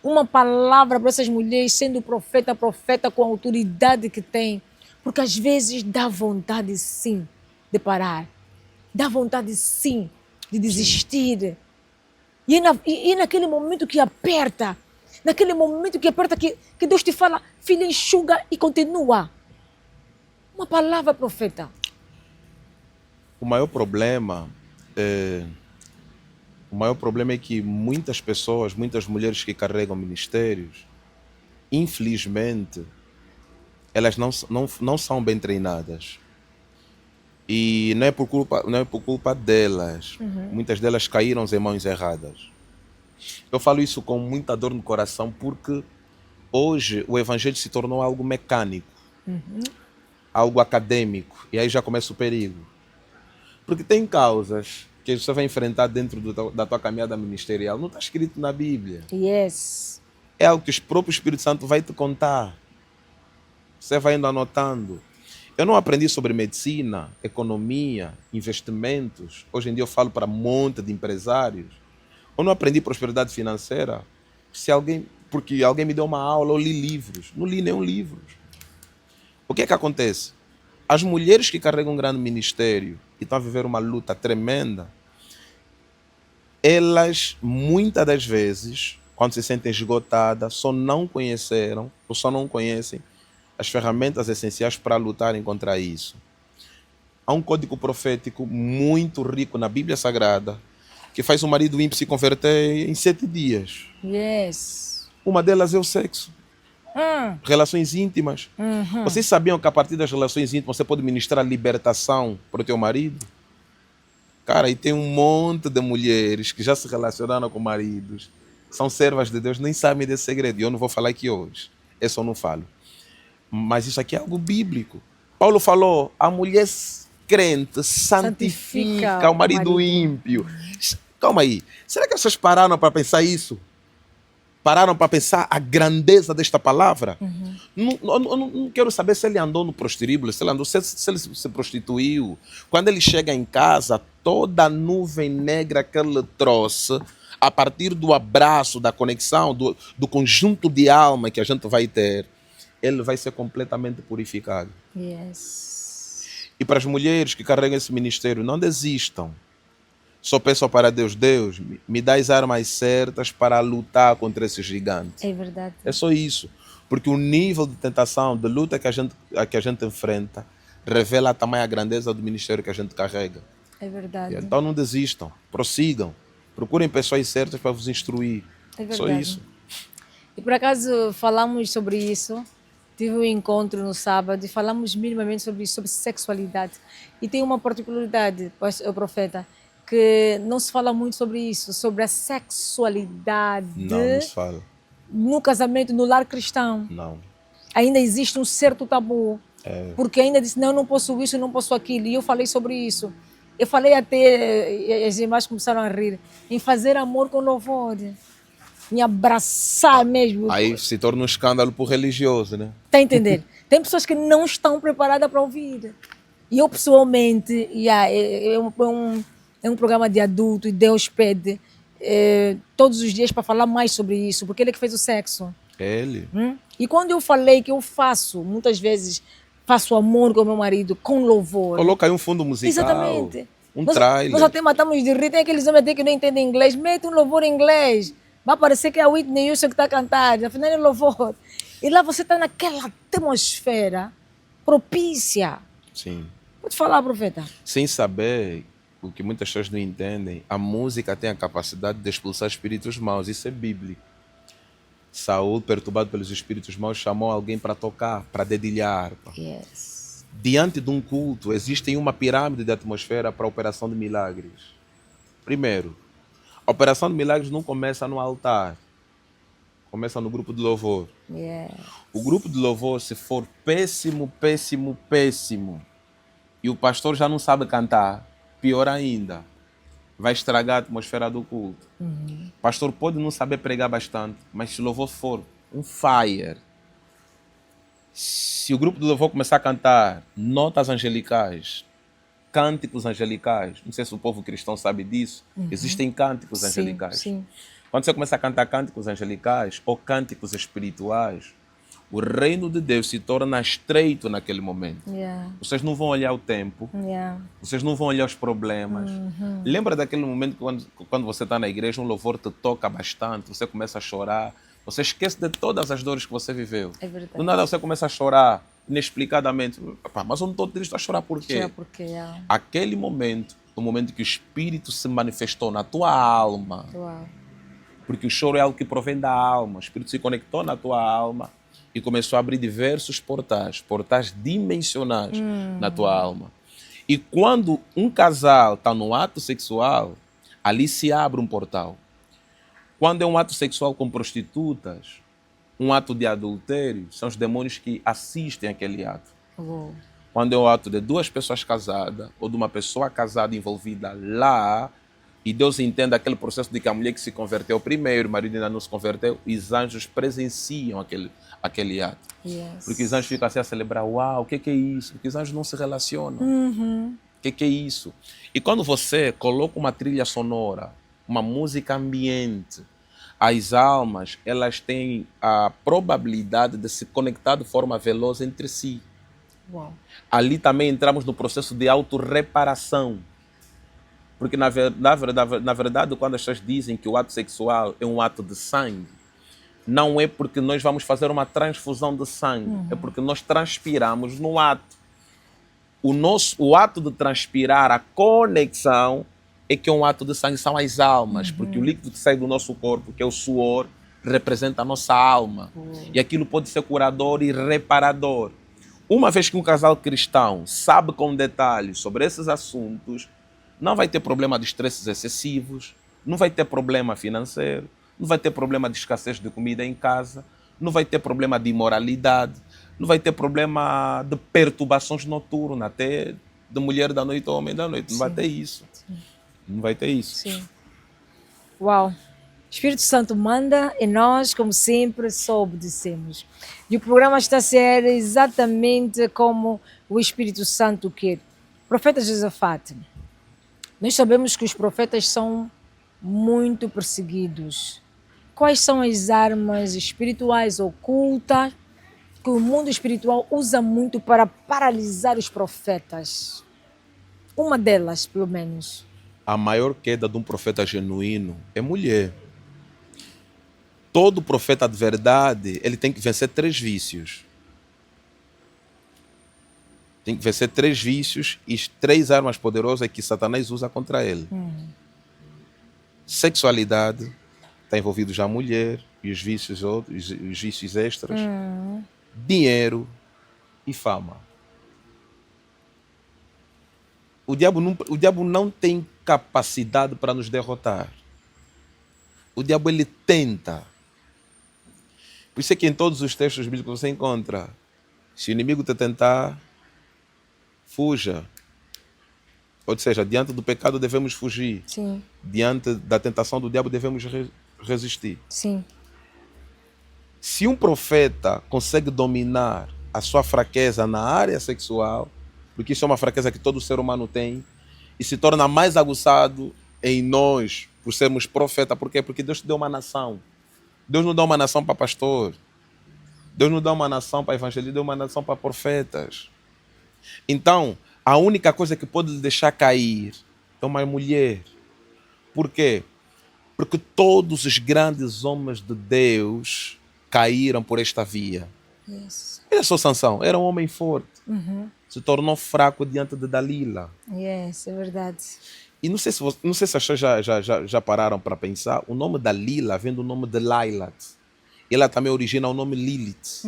Uma palavra para essas mulheres, sendo profeta com a autoridade que tem. Porque às vezes dá vontade sim de parar. Dá vontade sim de desistir. E é naquele momento que aperta, que Deus te fala, filha, enxuga e continua. Uma palavra, profeta. O maior problema é que muitas pessoas, muitas mulheres que carregam ministérios, infelizmente, elas não são bem treinadas. E não é por culpa delas. Muitas delas caíram em mãos erradas. Eu falo isso com muita dor no coração porque hoje o evangelho se tornou algo mecânico, algo acadêmico. E aí já começa o perigo. Porque tem causas que você vai enfrentar dentro da tua caminhada ministerial. Não está escrito na Bíblia. Yes. É algo que o próprio Espírito Santo vai te contar. Você vai indo anotando. Eu não aprendi sobre medicina, economia, investimentos. Hoje em dia eu falo para um monte de empresários. Eu não aprendi prosperidade financeira porque alguém me deu uma aula, eu li livros. Não li nenhum livro. O que é que acontece? As mulheres que carregam um grande ministério e estão a viver uma luta tremenda, elas, muitas das vezes, quando se sentem esgotadas, só não conheceram ou só não conhecem as ferramentas essenciais para lutarem contra isso. Há um código profético muito rico na Bíblia Sagrada que faz o marido ímpio se converter em 7 dias. Yes. Uma delas é o sexo. Relações íntimas. Vocês sabiam que a partir das relações íntimas você pode ministrar libertação para o teu marido? Cara, e tem um monte de mulheres que já se relacionaram com maridos, são servas de Deus, nem sabem desse segredo. E eu não vou falar aqui hoje. Esse eu não falo. Mas isso aqui é algo bíblico. Paulo falou, a mulher crente santifica o marido ímpio. Calma aí. Será que vocês pararam para pensar isso? Pararam para pensar a grandeza desta palavra? Não quero saber se ele andou no prostíbulo, se ele se prostituiu. Quando ele chega em casa, toda a nuvem negra que ele trouxe, a partir do abraço, da conexão, do conjunto de alma que a gente vai ter, ele vai ser completamente purificado. Yes. E para as mulheres que carregam esse ministério, não desistam. Só peçam para Deus, me dá as armas certas para lutar contra esse gigante. É verdade. É só isso. Porque o nível de tentação, de luta que a gente enfrenta, revela a tamanha grandeza do ministério que a gente carrega. É verdade. Então não desistam, prossigam. Procurem pessoas certas para vos instruir. É Só verdade. isso. E por acaso falamos sobre isso. Tive um encontro no sábado e falamos minimamente sobre isso, sobre sexualidade. E tem uma particularidade, o profeta, que não se fala muito sobre isso, sobre a sexualidade Não se fala. no casamento, no lar cristão. Não. Ainda existe um certo tabu. É. Porque ainda disse, não, não posso isso, não posso aquilo. E eu falei sobre isso. Eu falei até, as irmãs começaram a rir, em fazer amor com louvor. Em abraçar mesmo. Aí se torna um escândalo para o religioso, né? Está a entender? Tem pessoas que não estão preparadas para ouvir. E eu, pessoalmente, é um programa de adulto e Deus pede todos os dias para falar mais sobre isso, porque Ele é que fez o sexo. É ele. E quando eu falei que eu faço, muitas vezes, faço amor com meu marido, com louvor. Coloca aí um fundo musical. Exatamente. Nós trailer. até matamos de rir. Tem aqueles homens até que não entendem inglês. Mete um louvor em inglês. Vai parecer que é a Whitney Houston que está a cantar. Afinal é louvor. E lá você está naquela atmosfera propícia. Sim. Pode falar, profeta. Sem saber o que muitas pessoas não entendem, a música tem a capacidade de expulsar espíritos maus. Isso é bíblico. Saul, perturbado pelos espíritos maus, chamou alguém para tocar, para dedilhar. Yes. Diante de um culto, existe uma pirâmide de atmosfera para a operação de milagres. Primeiro, a operação de milagres não começa no altar. Começa no grupo de louvor. Yes. O grupo de louvor, se for péssimo, e o pastor já não sabe cantar, pior ainda, vai estragar a atmosfera do culto. O pastor pode não saber pregar bastante, mas se o louvor for um fire, se o grupo de louvor começar a cantar notas angelicais, cânticos angelicais, não sei se o povo cristão sabe disso, existem cânticos angelicais. Sim. Quando você começa a cantar cânticos angelicais ou cânticos espirituais, o reino de Deus se torna estreito naquele momento. Yeah. Vocês não vão olhar o tempo, Yeah. vocês não vão olhar os problemas. Lembra daquele momento quando você está na igreja, um louvor te toca bastante, você começa a chorar, você esquece de todas as dores que você viveu. É verdade. Do nada você começa a chorar inexplicadamente. Mas eu não estou triste, a chorar por quê? Chorar porque, yeah. Aquele momento, o momento que o Espírito se manifestou na tua alma, Uau. porque o choro é algo que provém da alma, o Espírito se conectou na tua alma e começou a abrir diversos portais dimensionais na tua alma. E quando um casal está no ato sexual, ali se abre um portal. Quando é um ato sexual com prostitutas, um ato de adultério, são os demônios que assistem aquele ato. Uau. Quando é o ato de duas pessoas casadas ou de uma pessoa casada envolvida lá, e Deus entende aquele processo de que a mulher que se converteu primeiro, o marido ainda não se converteu, os anjos presenciam aquele ato. Yes. Porque os anjos ficam assim a celebrar, uau, o que é isso? Porque os anjos não se relacionam. O que é isso? E quando você coloca uma trilha sonora, uma música ambiente, as almas, elas têm a probabilidade de se conectar de forma veloz entre si. Uau. Ali também entramos no processo de autorreparação. Porque, na verdade, quando as pessoas dizem que o ato sexual é um ato de sangue, não é porque nós vamos fazer uma transfusão de sangue, é porque nós transpiramos no ato. O ato de transpirar, a conexão, é que é um ato de sangue, são as almas, porque o líquido que sai do nosso corpo, que é o suor, representa a nossa alma. E aquilo pode ser curador e reparador. Uma vez que um casal cristão sabe com detalhes sobre esses assuntos, não vai ter problema de estresses excessivos, não vai ter problema financeiro, não vai ter problema de escassez de comida em casa, não vai ter problema de imoralidade, não vai ter problema de perturbações noturnas, até de mulher da noite ou homem da noite. Não vai ter isso. Não vai ter isso. Sim. Uau. Espírito Santo manda e nós, como sempre, só obedecemos. E o programa está a ser exatamente como o Espírito Santo quer. Profeta Josafate, nós sabemos que os profetas são muito perseguidos. Quais são as armas espirituais ocultas que o mundo espiritual usa muito para paralisar os profetas? Uma delas, pelo menos. A maior queda de um profeta genuíno é mulher. todo profeta de verdade, ele tem que vencer 3 vícios. Tem que vencer 3 vícios e 3 armas poderosas que Satanás usa contra ele. Sexualidade, está envolvido já a mulher e os vícios outros, os vícios extras. Dinheiro e fama. O diabo não tem capacidade para nos derrotar. O diabo, ele tenta. Por isso é que em todos os textos bíblicos você encontra: se o inimigo te tentar, fuja. Ou seja, diante do pecado devemos fugir. Sim. Diante da tentação do diabo devemos resistir. Sim. Se um profeta consegue dominar a sua fraqueza na área sexual, porque isso é uma fraqueza que todo ser humano tem, e se torna mais aguçado em nós por sermos profeta. Por quê? Porque Deus te deu uma nação. Deus não dá uma nação para pastor. Deus não dá uma nação para evangelista, deu uma nação para profetas. Então, a única coisa que pode lhe deixar cair é uma mulher. Por quê? Porque todos os grandes homens de Deus caíram por esta via. Yes. Olha só Sansão, era um homem forte. Se tornou fraco diante de Dalila. Yes, é verdade. E não sei se as pessoas já pararam para pensar, o nome Dalila vem do nome de Lailat. Ela também origina o nome Lilith.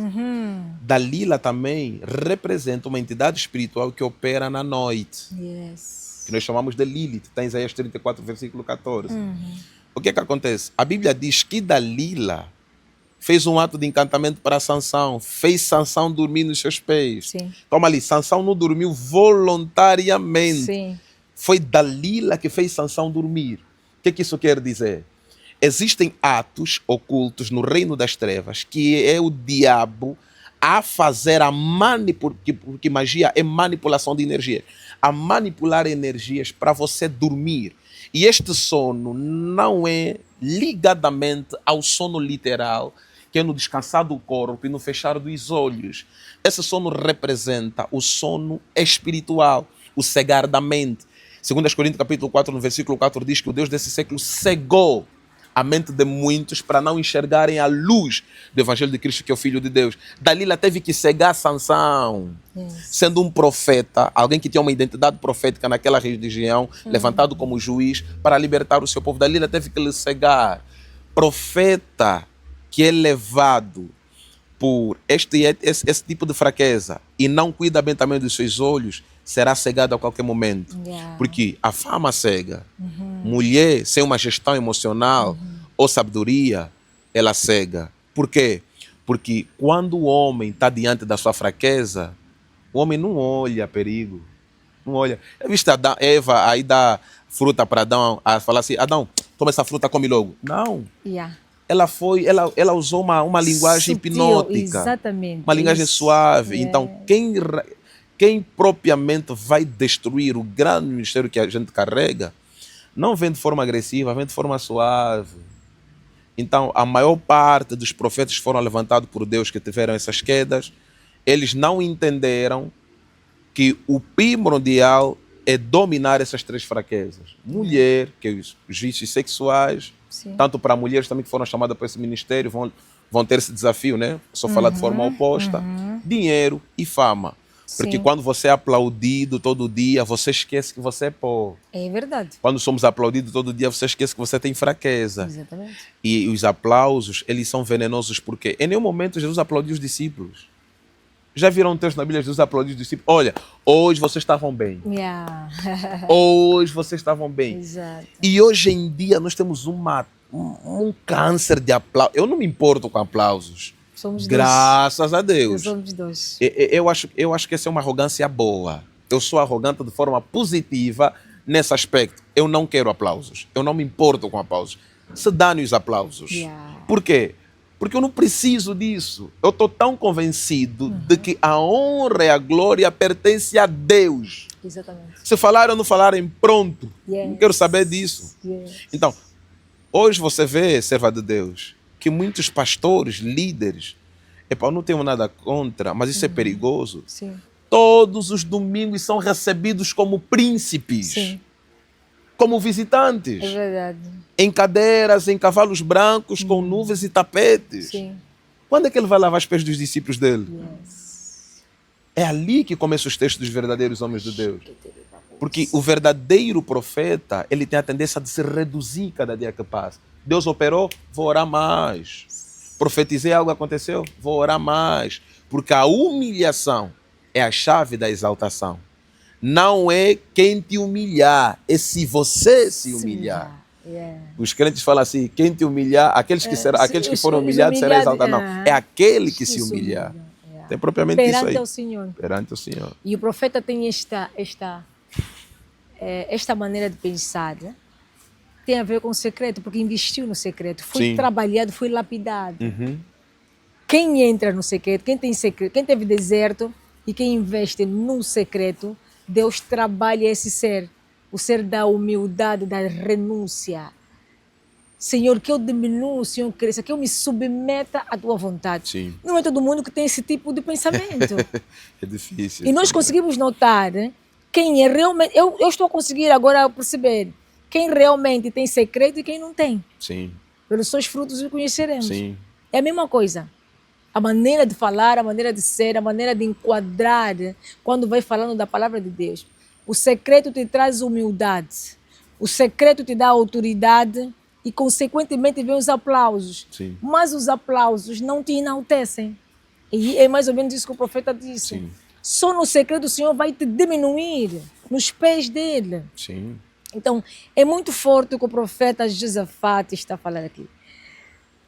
Dalila também representa uma entidade espiritual que opera na noite. Yes. Que nós chamamos de Lilith. Está em Isaías 34, versículo 14. O que é que acontece? A Bíblia diz que Dalila fez um ato de encantamento para Sansão. Fez Sansão dormir nos seus pés. Sim. Toma ali, Sansão não dormiu voluntariamente. Sim. Foi Dalila que fez Sansão dormir. O que isso quer dizer? Existem atos ocultos no reino das trevas que é o diabo a fazer a manipulação, porque magia é manipulação de energia, a manipular energias para você dormir. E este sono não é ligadamente ao sono literal, que é no descansar do corpo e no fechar dos olhos. Esse sono representa o sono espiritual, o cegar da mente. 2 Coríntios capítulo 4, no versículo 4, diz que o Deus desse século cegou a mente de muitos para não enxergarem a luz do Evangelho de Cristo, que é o Filho de Deus. Dalila teve que cegar Sansão, sendo um profeta, alguém que tinha uma identidade profética naquela região, levantado como juiz para libertar o seu povo. Dalila teve que lhe cegar. Profeta que é levado por esse tipo de fraqueza e não cuida bem também dos seus olhos, será cegado a qualquer momento. Porque a fama cega. Mulher sem uma gestão emocional ou sabedoria, ela cega. Por quê? Porque quando o homem está diante da sua fraqueza, o homem não olha perigo. Não olha. Eu vi Eva aí dá fruta para Adão, a falar assim: Adão, toma essa fruta, come logo. Não. Ela usou uma linguagem Sutil, hipnótica. Exatamente. Uma linguagem suave. Então, quem propriamente vai destruir o grande ministério que a gente carrega, não vem de forma agressiva, vem de forma suave. Então, a maior parte dos profetas que foram levantados por Deus, que tiveram essas quedas, eles não entenderam que o primordial é dominar essas 3 fraquezas. Mulher, que é os vícios sexuais, tanto para mulheres também que foram chamadas para esse ministério, vão ter esse desafio, né? Só falar de forma oposta. Dinheiro e fama. Porque quando você é aplaudido todo dia, você esquece que você é pobre. É verdade. Quando somos aplaudidos todo dia, você esquece que você tem fraqueza. Exatamente. E os aplausos, eles são venenosos porque em nenhum momento Jesus aplaudiu os discípulos. Já viram um texto na Bíblia, Jesus aplaudiu os discípulos? Olha, hoje vocês estavam bem. Hoje vocês estavam bem. Exato. E hoje em dia nós temos um câncer de aplausos. Eu não me importo com aplausos. Somos Graças a Deus. Somos dois. Eu acho que essa é uma arrogância boa. Eu sou arrogante de forma positiva nesse aspecto. Eu não quero aplausos. Eu não me importo com aplausos. Se dane os aplausos. Por quê? Porque eu não preciso disso. Eu estou tão convencido de que a honra e a glória pertencem a Deus. Exatamente. Se falarem ou não falarem, pronto. Não quero saber disso. Então, hoje você vê, serva de Deus, que muitos pastores, líderes, eu não tenho nada contra, mas isso é perigoso. Sim. Todos os domingos são recebidos como príncipes. Sim. como visitantes, É verdade. em cadeiras, em cavalos brancos, com nuvens e tapetes. Sim. Quando é que ele vai lavar os pés dos discípulos dele? Yes. É ali que começam os textos dos verdadeiros homens de Deus. Porque o verdadeiro profeta, ele tem a tendência de se reduzir cada dia que passa. Deus operou, vou orar mais. Profetizei, algo aconteceu, vou orar mais. Porque a humilhação é a chave da exaltação. Não é quem te humilhar, é se você se humilhar. Yeah. Os crentes falam assim, quem te humilhar, aqueles que foram os humilhados serão exaltados. Não, ah, é aquele que se se humilhar. humilham, yeah. Tem propriamente isso Perante aí. ao Senhor. Perante o Senhor. E o profeta tem esta maneira de pensar, né? Tem a ver com o secreto, porque investiu no secreto, foi Sim. trabalhado, foi lapidado. Uhum. Quem entra no secreto, quem tem secreto, quem teve deserto e quem investe no secreto, Deus trabalha esse ser, o ser da humildade, da renúncia. Senhor, que eu diminua, o Senhor cresça, que eu me submeta à tua vontade. Sim. Não é todo mundo que tem esse tipo de pensamento. É difícil. E nós conseguimos notar, né, quem é realmente. Eu estou a conseguir agora perceber quem realmente tem secreto e quem não tem. Sim, Pelos seus frutos o conheceremos. sim, É a mesma coisa. A maneira de falar, a maneira de ser, a maneira de enquadrar, quando vai falando da palavra de Deus. O secreto te traz humildade. O secreto te dá autoridade e, consequentemente, vem os aplausos. sim, Mas os aplausos não te enaltecem. E é mais ou menos isso que o profeta disse. sim, Só no secreto o Senhor vai te diminuir nos pés dele. sim. Então, é muito forte o que o profeta Josafate está falando aqui.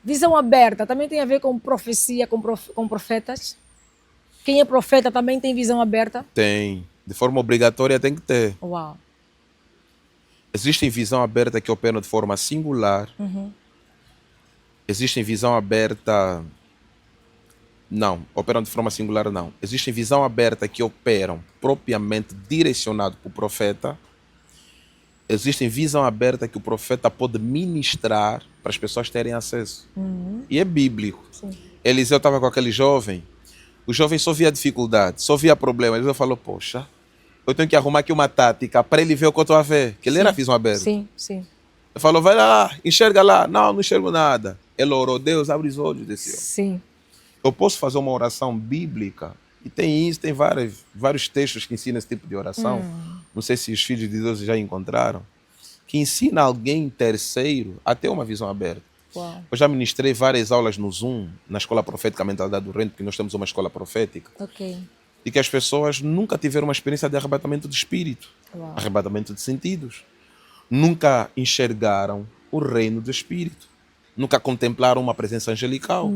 Visão aberta também tem a ver com profecia, com profetas. Quem é profeta também tem visão aberta. Tem. De forma obrigatória tem que ter. Uau. Existe visão aberta que operam de forma singular. Existe visão aberta... Não, operam de forma singular não. Existe visão aberta que operam propriamente direcionado para o profeta. Existe visão aberta que o profeta pode ministrar para as pessoas terem acesso. E é bíblico. Sim. Eliseu estava com aquele jovem. O jovem só via dificuldade, só via problema. Eliseu falou, poxa, eu tenho que arrumar aqui uma tática para ele ver o que eu estou a ver. Que ele era visão aberta. Sim, sim. Ele falou, vai lá, enxerga lá. Não, não enxergo nada. Ele orou, Deus, abre os olhos desse homem. Sim. Eu posso fazer uma oração bíblica, e tem isso, tem vários textos que ensinam esse tipo de oração. Não sei se os filhos de Deus já encontraram, que ensina alguém terceiro a ter uma visão aberta. Uau. Eu já ministrei várias aulas no Zoom, na Escola Profética Mentalidade do Reino, porque nós temos uma escola profética, Ok. e que as pessoas nunca tiveram uma experiência de arrebatamento de espírito, Uau. arrebatamento de sentidos. Nunca enxergaram o reino do espírito. Nunca contemplaram uma presença angelical.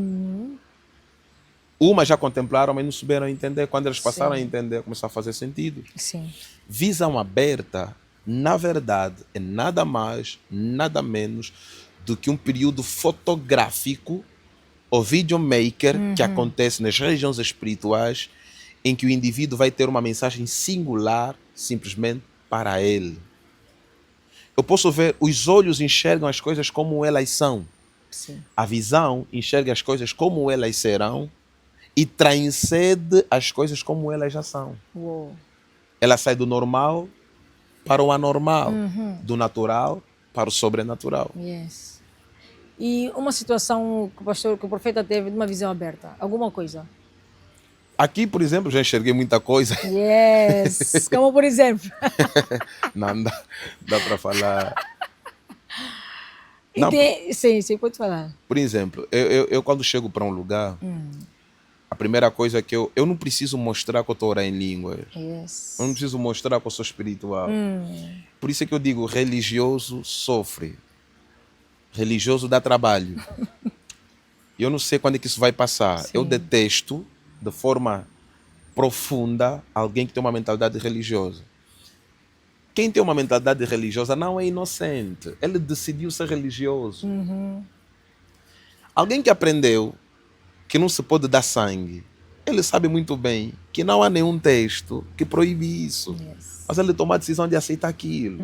Umas já contemplaram, mas não souberam entender. Quando elas passaram a entender, começou a fazer sentido. Sim. Visão aberta, na verdade, é nada mais, nada menos do que um período fotográfico ou videomaker que acontece nas regiões espirituais, em que o indivíduo vai ter uma mensagem singular simplesmente para ele. Eu posso ver, os olhos enxergam as coisas como elas são. Sim. A visão enxerga as coisas como elas serão e transcende as coisas como elas já são. Uau. Ela sai do normal para o anormal, do natural para o sobrenatural. Yes. E uma situação que o profeta teve de uma visão aberta, alguma coisa? Aqui, por exemplo, já enxerguei muita coisa. Yes. Como por exemplo. Não dá para falar. E Não, sim, pode falar. por exemplo, eu quando chego para um lugar, a primeira coisa é que eu não preciso mostrar que eu estou orando em línguas. Yes. Eu não preciso mostrar que eu sou espiritual. Por isso é que eu digo, religioso sofre. Religioso dá trabalho. E eu não sei quando é que isso vai passar. Sim. Eu detesto, de forma profunda, alguém que tem uma mentalidade religiosa. Quem tem uma mentalidade religiosa não é inocente. Ele decidiu ser religioso. Alguém que aprendeu que não se pode dar sangue, ele sabe muito bem que não há nenhum texto que proíbe isso. Yes. Mas ele toma a decisão de aceitar aquilo.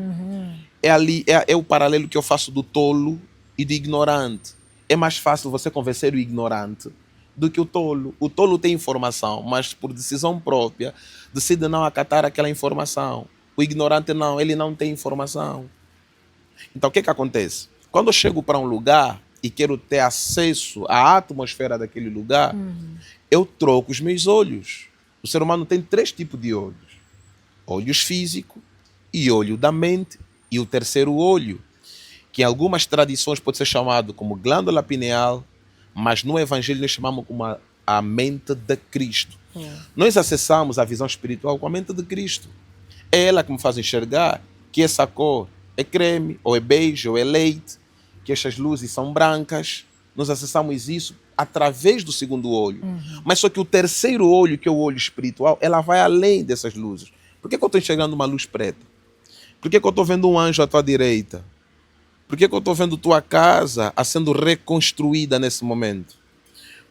É o paralelo que eu faço do tolo e do ignorante. É mais fácil você convencer o ignorante do que o tolo. O tolo tem informação, mas por decisão própria decide não acatar aquela informação. O ignorante não, ele não tem informação. Então, o que acontece? Quando eu chego para um lugar e quero ter acesso à atmosfera daquele lugar, eu troco os meus olhos. O ser humano tem 3 tipos de olhos. Olhos físicos e olho da mente e o terceiro olho, que em algumas tradições pode ser chamado como glândula pineal, mas no Evangelho nós chamamos como a mente de Cristo. Nós acessamos a visão espiritual com a mente de Cristo. É ela que me faz enxergar que essa cor é creme, ou é beige, ou é leite, que estas luzes são brancas. Nós acessamos isso através do segundo olho. Mas só que o terceiro olho, que é o olho espiritual, ela vai além dessas luzes. Por que eu estou enxergando uma luz preta? Por que eu estou vendo um anjo à tua direita? Por que eu estou vendo tua casa sendo reconstruída nesse momento?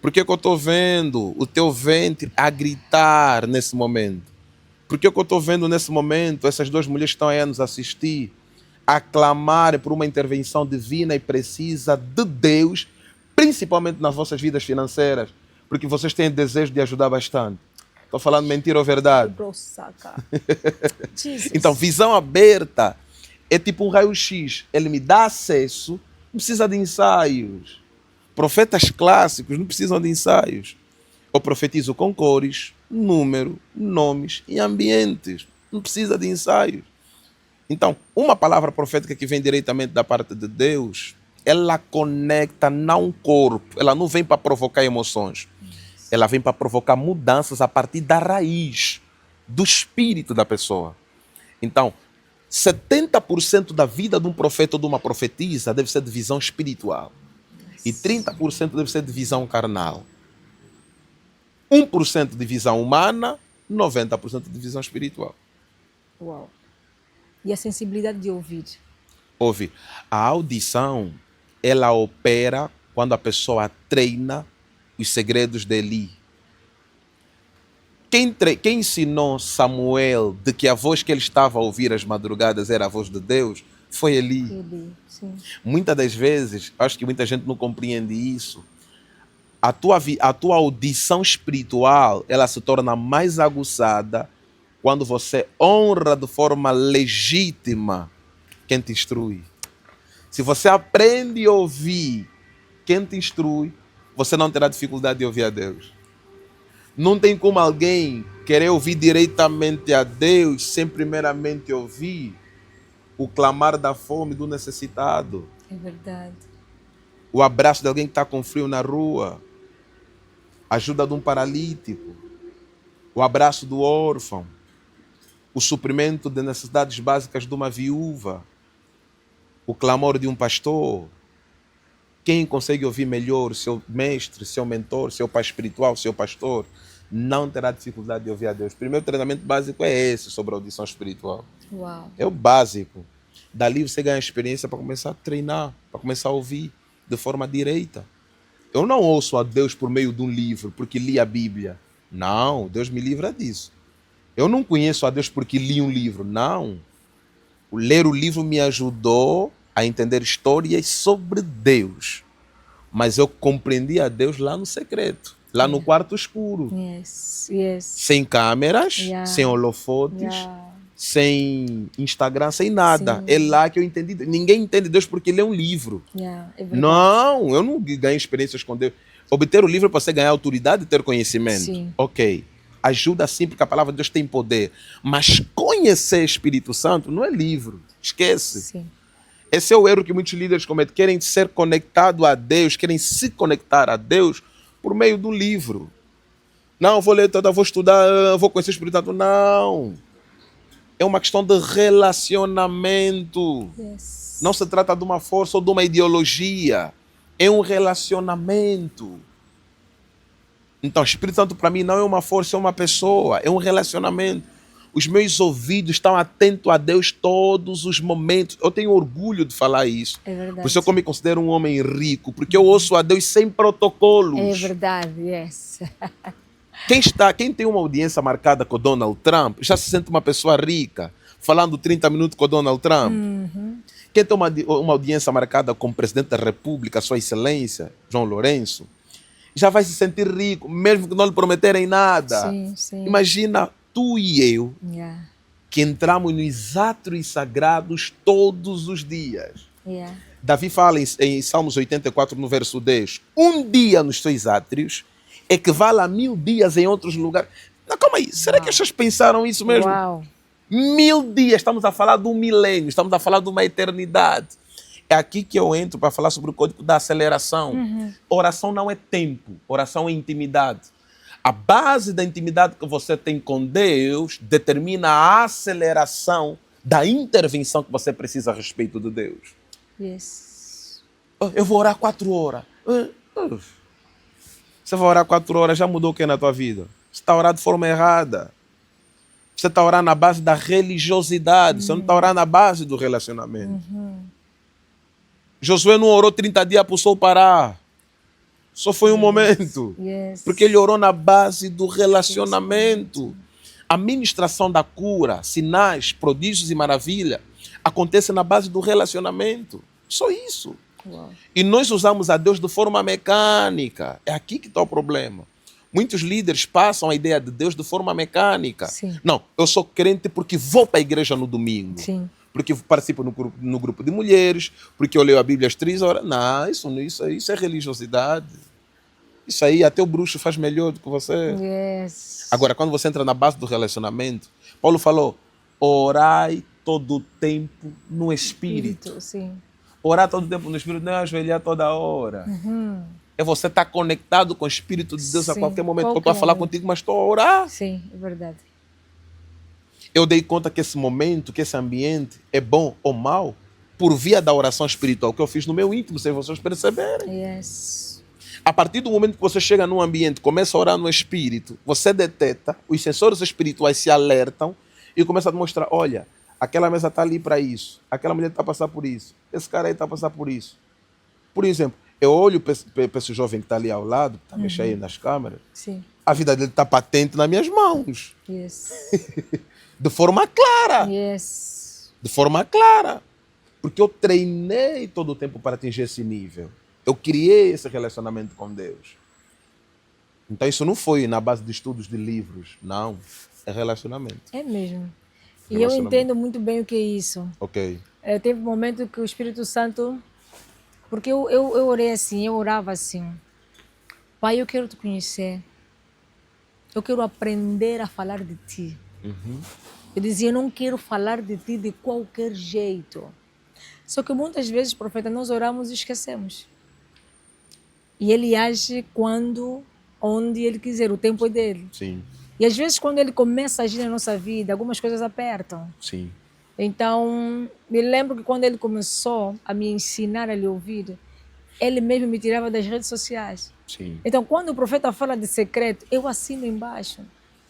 Por que eu estou vendo o teu ventre a gritar nesse momento? Por que eu estou vendo nesse momento essas 2 mulheres que estão aí a nos assistir a clamar por uma intervenção divina e precisa de Deus, principalmente nas vossas vidas financeiras, porque vocês têm desejo de ajudar bastante. Estou falando mentira ou verdade? Então, visão aberta é tipo um raio-x. Ele me dá acesso, não precisa de ensaios. Profetas clássicos não precisam de ensaios. Eu profetizo com cores, número, nomes e ambientes. Não precisa de ensaios. Então, uma palavra profética que vem diretamente da parte de Deus, ela conecta não o corpo. Ela não vem para provocar emoções. Ela vem para provocar mudanças a partir da raiz, do espírito da pessoa. Então, 70% da vida de um profeta ou de uma profetisa deve ser de visão espiritual. E 30% deve ser de visão carnal. 1% de visão humana, 90% de visão espiritual. Uau. E a sensibilidade de ouvir? Ouve, a audição, ela opera quando a pessoa treina os segredos de Eli. Quem ensinou Samuel de que a voz que ele estava a ouvir às madrugadas era a voz de Deus foi Eli. Sim. Muitas das vezes, acho que muita gente não compreende isso, a tua audição espiritual, ela se torna mais aguçada quando você honra de forma legítima quem te instrui. Se você aprende a ouvir quem te instrui, você não terá dificuldade de ouvir a Deus. Não tem como alguém querer ouvir diretamente a Deus sem primeiramente ouvir o clamar da fome do necessitado. É verdade. O abraço de alguém que está com frio na rua. A ajuda de um paralítico. O abraço do órfão. O suprimento de necessidades básicas de uma viúva. O clamor de um pastor. Quem consegue ouvir melhor seu mestre, seu mentor, seu pai espiritual, seu pastor, não terá dificuldade de ouvir a Deus. O primeiro treinamento básico é esse, sobre a audição espiritual. Uau. É o básico. Dali você ganha experiência para começar a treinar, para começar a ouvir de forma direita. Eu não ouço a Deus por meio de um livro, porque li a Bíblia. Não, Deus me livra disso. Eu não conheço a Deus porque li um livro. Não. O ler o livro me ajudou a entender histórias sobre Deus. Mas eu compreendi a Deus lá no secreto, lá no quarto escuro. Yes. Sem câmeras, sem holofotes, sem Instagram, sem nada. Sim. É lá que eu entendi. Ninguém entende Deus porque lê um livro. É não, eu não ganho experiências com Deus. Obter o livro para você ganhar autoridade e ter conhecimento. Sim. Ok. Ajuda sim, porque a palavra de Deus tem poder. Mas conhecer Espírito Santo não é livro. Esquece. Sim. Esse é o erro que muitos líderes cometem. Querem ser conectados a Deus, querem se conectar a Deus por meio do livro. Não, vou ler, vou estudar, vou conhecer o Espírito Santo. Não. É uma questão de relacionamento. Yes. Não se trata de uma força ou de uma ideologia. É um relacionamento. Então, o Espírito Santo para mim não é uma força, é uma pessoa. É um relacionamento. Os meus ouvidos estão atentos a Deus todos os momentos. Eu tenho orgulho de falar isso. É verdade. Por isso eu me considero um homem rico, porque eu ouço a Deus sem protocolos. É verdade, yes. Quem tem uma audiência marcada com o Donald Trump, já se sente uma pessoa rica, falando 30 minutos com o Donald Trump. Quem tem uma audiência marcada com o presidente da República, Sua Excelência, João Lourenço, já vai se sentir rico, mesmo que não lhe prometerem nada. Sim. Imagina tu e eu, que entramos nos átrios sagrados todos os dias. Yeah. Davi fala em Salmos 84, no verso 10, um dia nos seus átrios equivale a 1000 dias em outros lugares. Não, calma aí, será que vocês pensaram isso mesmo? Uau. 1000 dias, estamos a falar de um milênio, estamos a falar de uma eternidade. É aqui que eu entro para falar sobre o código da aceleração. Oração não é tempo, oração é intimidade. A base da intimidade que você tem com Deus determina a aceleração da intervenção que você precisa a respeito de Deus. Yes. Eu vou orar 4 horas. Você vai orar 4 horas, já mudou o que na tua vida? Você está orando de forma errada. Você está orando na base da religiosidade, você não está orando na base do relacionamento. Josué não orou 30 dias para o sol parar. Só foi um momento. Yes. Porque ele orou na base do relacionamento. A ministração da cura, sinais, prodígios e maravilha acontece na base do relacionamento. Só isso. Uau. E nós usamos a Deus de forma mecânica. É aqui que está o problema. Muitos líderes passam a ideia de Deus de forma mecânica. Sim. Não, eu sou crente porque vou para a igreja no domingo. Sim. Porque participo no grupo de mulheres, porque eu leio a Bíblia às 3 horas. Não, isso é religiosidade. Isso aí até o bruxo faz melhor do que você. Yes. Agora, quando você entra na base do relacionamento, Paulo falou, orai todo o tempo no Espírito. Sim. Orar todo o tempo no Espírito não é ajoelhar toda hora. É você estar conectado com o Espírito de Deus a Sim, qualquer momento. Eu qualquer estou a falar momento. contigo, mas estou a orar. Sim, é verdade. Eu dei conta que esse momento, que esse ambiente é bom ou mal por via da oração espiritual que eu fiz no meu íntimo, sem vocês perceberem. Yes. A partir do momento que você chega num ambiente, começa a orar no Espírito, você detecta, os sensores espirituais se alertam e começa a te mostrar, olha, aquela mesa está ali para isso, aquela mulher está a passar por isso, esse cara aí está a passar por isso. Por exemplo, eu olho para esse jovem que está ali ao lado, que está mexendo aí nas câmeras, Sim. a vida dele está patente nas minhas mãos, Yes. de forma clara. Yes. De forma clara. Porque eu treinei todo o tempo para atingir esse nível. Eu criei esse relacionamento com Deus. Então isso não foi na base de estudos de livros. Não. É relacionamento. É mesmo. E eu Relacionamento. entendo muito bem o que é isso. Ok. Teve um momento que o Espírito Santo... Porque eu orei assim, eu orava assim. Pai, eu quero te conhecer. Eu quero aprender a falar de ti. Eu dizia, eu não quero falar de ti de qualquer jeito. Só que muitas vezes, profeta, nós oramos e esquecemos. E ele age quando, onde ele quiser, o tempo é dele. Sim. E às vezes quando ele começa a agir na nossa vida, algumas coisas apertam. Sim. Então, me lembro que quando ele começou a me ensinar a lhe ouvir, ele mesmo me tirava das redes sociais. Sim. Então, quando o profeta fala de secreto, eu assino embaixo.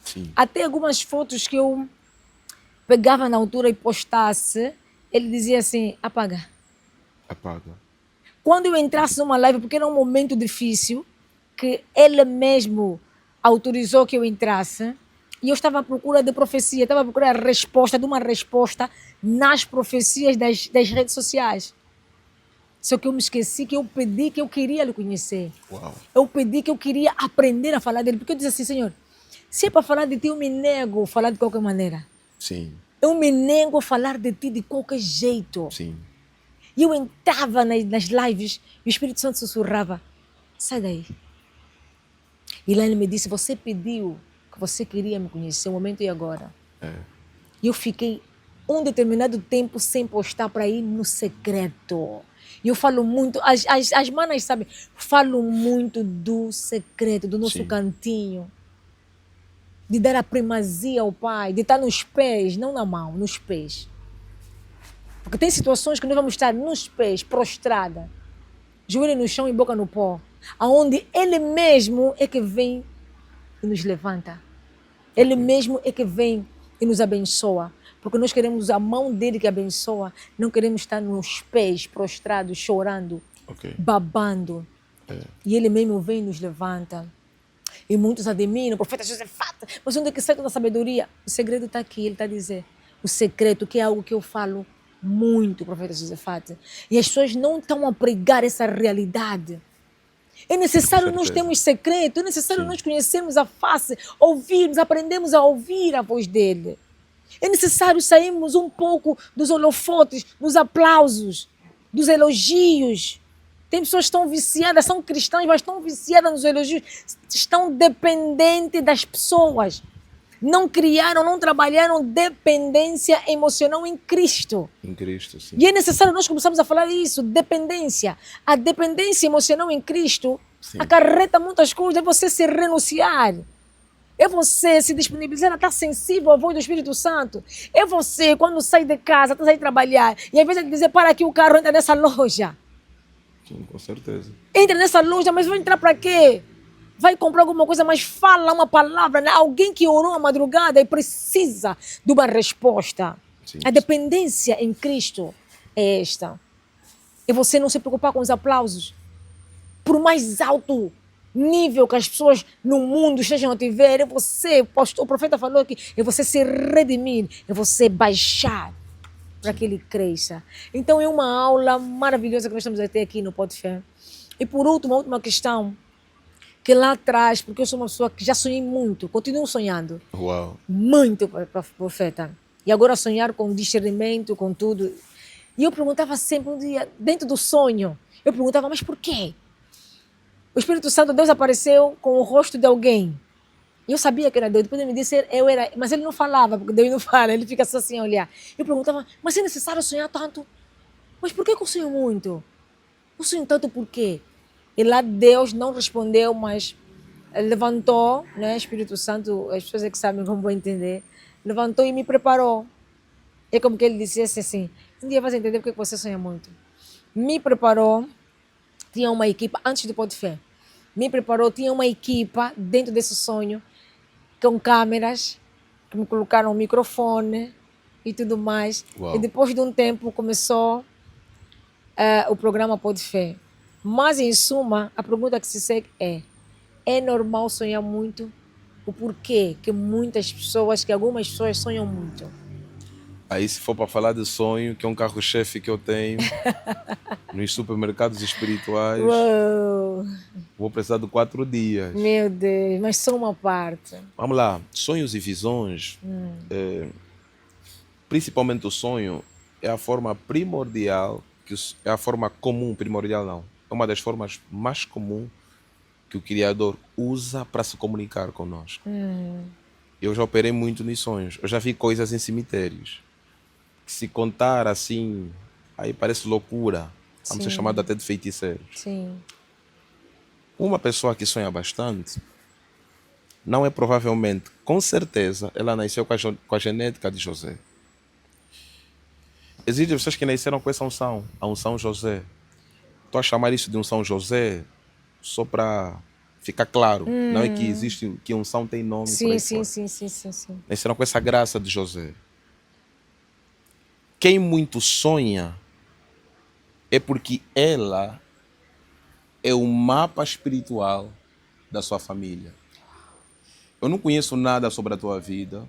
Sim. Até algumas fotos que eu pegava na altura e postasse, ele dizia assim, apaga. Apaga. Quando eu entrasse numa live, porque era um momento difícil, que ele mesmo autorizou que eu entrasse, e eu estava à procura de profecia, estava à procura de resposta, de uma resposta nas profecias das redes sociais. Só que eu me esqueci que eu pedi que eu queria lhe conhecer. Uau. Eu pedi que eu queria aprender a falar dele, porque eu disse assim, Senhor, se é para falar de ti, eu me nego a falar de qualquer maneira. Sim. Eu me nego a falar de ti de qualquer jeito. Sim. E eu entrava nas lives e o Espírito Santo sussurrava, sai daí. E lá ele me disse, você pediu que você queria me conhecer, o momento é agora. E eu fiquei um determinado tempo sem postar para ir no secreto. E eu falo muito, as manas sabem, falo muito do secreto, do nosso Sim. cantinho. De dar a primazia ao Pai, de estar nos pés, não na mão, nos pés. Porque tem situações que nós vamos estar nos pés, prostrada, joelho no chão e boca no pó, aonde Ele mesmo é que vem e nos levanta. Ele mesmo é que vem e nos abençoa. Porque nós queremos a mão dele que abençoa, não queremos estar nos pés, prostrados, chorando, Ok. babando. E Ele mesmo vem e nos levanta. E muitos admiram, o profeta Josefata, mas onde é que sai toda a sabedoria? O segredo está aqui, ele está a dizer. O secreto, que é algo que eu falo muito, profeta Josefata. E as pessoas não estão a pregar essa realidade. É necessário nós termos secreto, é necessário nós conhecermos a face, ouvirmos, aprendermos a ouvir a voz dele. É necessário sairmos um pouco dos holofotes, dos aplausos, dos elogios. Tem pessoas que estão viciadas, são cristãs, mas estão viciadas nos elogios, estão dependentes das pessoas. Não criaram, não trabalharam dependência emocional em Cristo. Em Cristo, sim. E é necessário nós começarmos a falar isso, dependência. A dependência emocional em Cristo acarreta muitas coisas, é você se renunciar. É você se disponibilizar a estar sensível à voz do Espírito Santo. É você, quando sai de casa, está saindo trabalhar, e às vezes ele dizer, para aqui o carro, entra nessa loja. Sim, com certeza. Entra nessa loja, mas vai entrar para quê? Vai comprar alguma coisa, mas fala uma palavra, né? Alguém que orou à madrugada e precisa de uma resposta. Sim. A dependência em Cristo é esta. É você não se preocupar com os aplausos. Por mais alto nível que as pessoas no mundo estejam a te ver, é você, o profeta falou que é você se redimir, é você baixar para que ele cresça. Então é uma aula maravilhosa que nós estamos a ter aqui no Pode Fé. E por último, a última questão, que lá atrás, porque eu sou uma pessoa que já sonhei muito, continuo sonhando. Uau. Muito, profeta. E agora sonhar com discernimento, com tudo. E eu perguntava sempre um dia, dentro do sonho, eu perguntava, mas por quê? O Espírito Santo, Deus apareceu com o rosto de alguém. E eu sabia que era Deus. Depois ele me disse, eu era... Mas ele não falava, porque Deus não fala, ele fica só assim a olhar. Eu perguntava, mas é necessário sonhar tanto? Mas por que eu sonho muito? Eu sonho tanto por quê? E lá Deus não respondeu, mas levantou, né? Espírito Santo, as pessoas é que sabem como vão entender, levantou e me preparou. É como que ele dissesse assim, um dia vais entender porque você sonha muito. Me preparou, tinha uma equipa, antes do Pode Fé, me preparou, tinha uma equipa dentro desse sonho, com câmeras, que me colocaram um microfone e tudo mais. Uau. E depois de um tempo começou o programa Pode Fé. Mas, em suma, a pergunta que se segue é normal sonhar muito? O porquê que algumas pessoas sonham muito? Aí, se for para falar de sonho, que é um carro-chefe que eu tenho nos supermercados espirituais, Uou, vou precisar de 4 dias. meu Deus, mas só uma parte. Vamos lá, sonhos e visões, principalmente o sonho, é a forma primordial, é a forma comum, primordial não, é uma das formas mais comuns que o Criador usa para se comunicar conosco. Eu já operei muito nos sonhos, eu já vi coisas em cemitérios, que se contar assim, aí parece loucura, vamos ser chamados até de feiticeiros. Sim. Uma pessoa que sonha bastante, não é provavelmente, com certeza, ela nasceu com a genética de José. Existem pessoas que nasceram com essa unção, a unção José. Estou a chamar isso de unção José só para ficar claro. Não é que existe, que unção tem nome. Sim. Nasceram com essa graça de José. Quem muito sonha é porque ela é o mapa espiritual da sua família. Eu não conheço nada sobre a tua vida,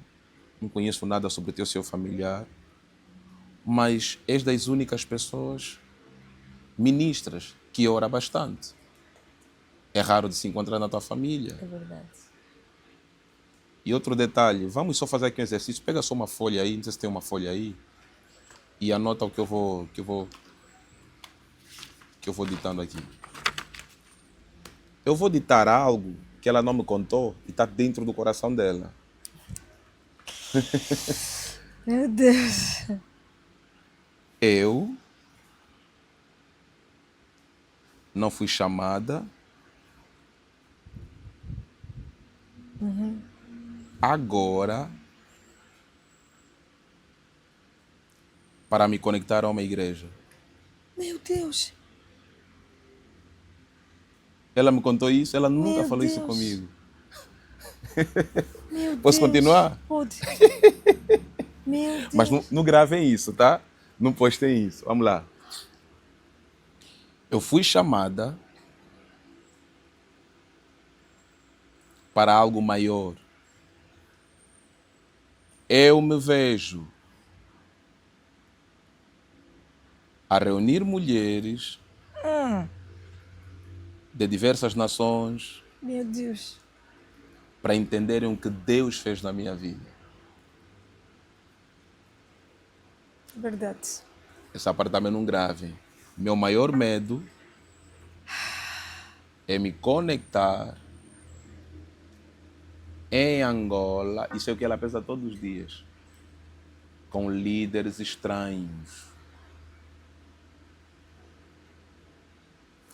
não conheço nada sobre o teu seu familiar, mas és das únicas pessoas ministras que ora bastante. É raro de se encontrar na tua família. É verdade. E outro detalhe, vamos só fazer aqui um exercício. Pega só uma folha aí, não sei se tem uma folha aí, e anota o que eu vou ditando aqui. Eu vou ditar algo que ela não me contou e está dentro do coração dela. Meu Deus. Eu não fui chamada agora para me conectar a uma igreja. Meu Deus. Ela me contou isso, ela nunca Meu falou isso Deus. comigo. Meu Posso Deus. continuar? Pode. Meu Deus. Mas não gravem isso, tá? Não postem isso. Vamos lá. Eu fui chamada para algo maior. Eu me vejo a reunir mulheres de diversas nações Meu Deus. para entenderem o que Deus fez na minha vida. Verdade. Esse apartamento não grave. Meu maior medo é me conectar em Angola, isso é o que ela pensa todos os dias, com líderes estranhos.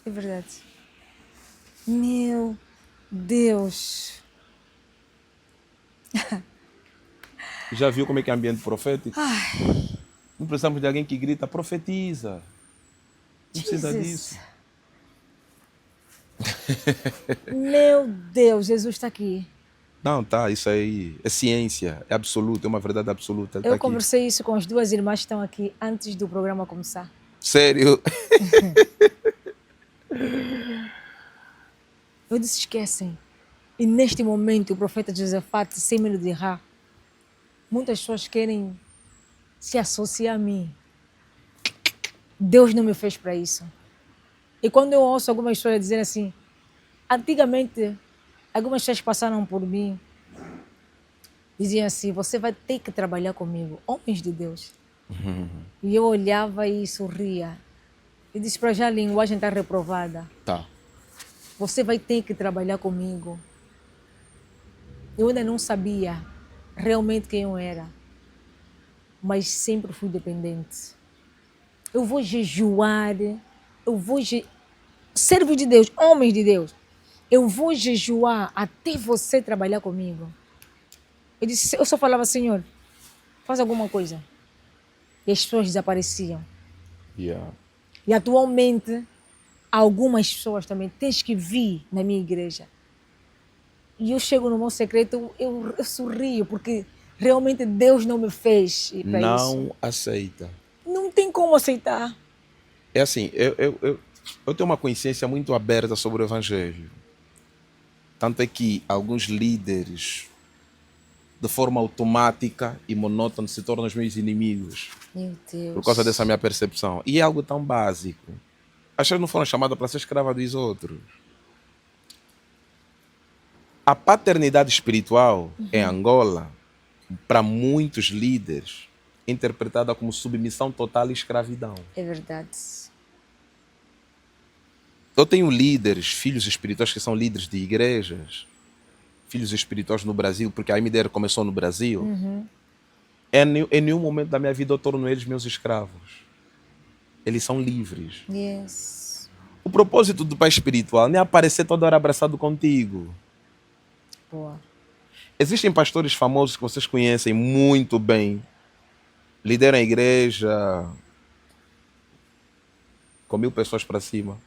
É verdade. Meu Deus. Já viu como é que é ambiente profético? Não precisamos de alguém que grita, profetiza. Não precisa Jesus. disso. Meu Deus, Jesus está aqui. Não, tá, isso aí é ciência, é absoluto, é uma verdade absoluta. Ele Eu tá aqui. conversei isso com as duas irmãs que estão aqui antes do programa começar. Sério? Eu disse, esquecem. E neste momento, o profeta Josafate, sem medo de errar, muitas pessoas querem se associar a mim. Deus não me fez para isso. E quando eu ouço algumas pessoas dizerem assim, antigamente, algumas pessoas passaram por mim, diziam assim, você vai ter que trabalhar comigo, homens de Deus. E eu olhava e sorria. E disse para já a linguagem está reprovada. Tá. Você vai ter que trabalhar comigo. Eu ainda não sabia realmente quem eu era, mas sempre fui dependente. Eu vou jejuar, eu vou servo de Deus, homens de Deus, eu vou jejuar até você trabalhar comigo. Eu só falava, Senhor, faz alguma coisa. E as pessoas desapareciam. Yeah. E atualmente, algumas pessoas também tens que vir na minha igreja. E eu chego no meu secreto, eu sorrio, porque realmente Deus não me fez para isso. Não aceita. Não tem como aceitar. É assim, eu tenho uma consciência muito aberta sobre o Evangelho. Tanto é que alguns líderes, de forma automática e monótona, se tornam os meus inimigos. Meu Deus. Por causa dessa minha percepção. E é algo tão básico. As pessoas não foram chamadas para ser escrava dos outros. A paternidade espiritual em Angola, para muitos líderes, é interpretada como submissão total e escravidão. É verdade. Eu tenho líderes, filhos espirituais que são líderes de igrejas, filhos espirituais no Brasil, porque a MDR começou no Brasil. Em nenhum momento da minha vida eu torno eles meus escravos. Eles são livres. Yes. O propósito do pai espiritual não é aparecer toda hora abraçado contigo. Boa. Existem pastores famosos que vocês conhecem muito bem, lideram a igreja com 1000 pessoas para cima,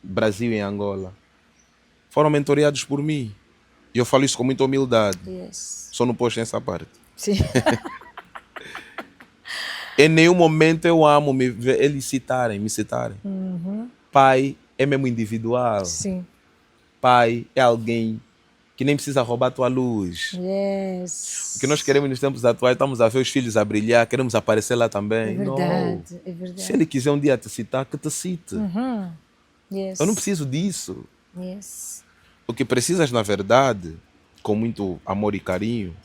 Brasil e Angola. Foram mentoreados por mim. E eu falo isso com muita humildade. Yes. Só não posto nessa parte. Sim. Em nenhum momento eu amo eles me citarem. Pai é mesmo individual. Sim. Pai é alguém que nem precisa roubar a tua luz. Yes. O que nós queremos nos tempos atuais, estamos a ver os filhos a brilhar, queremos aparecer lá também. É verdade, Não. é verdade. Se ele quiser um dia te citar, que te cite. Yes. Eu não preciso disso. Yes. O que precisas, na verdade, com muito amor e carinho,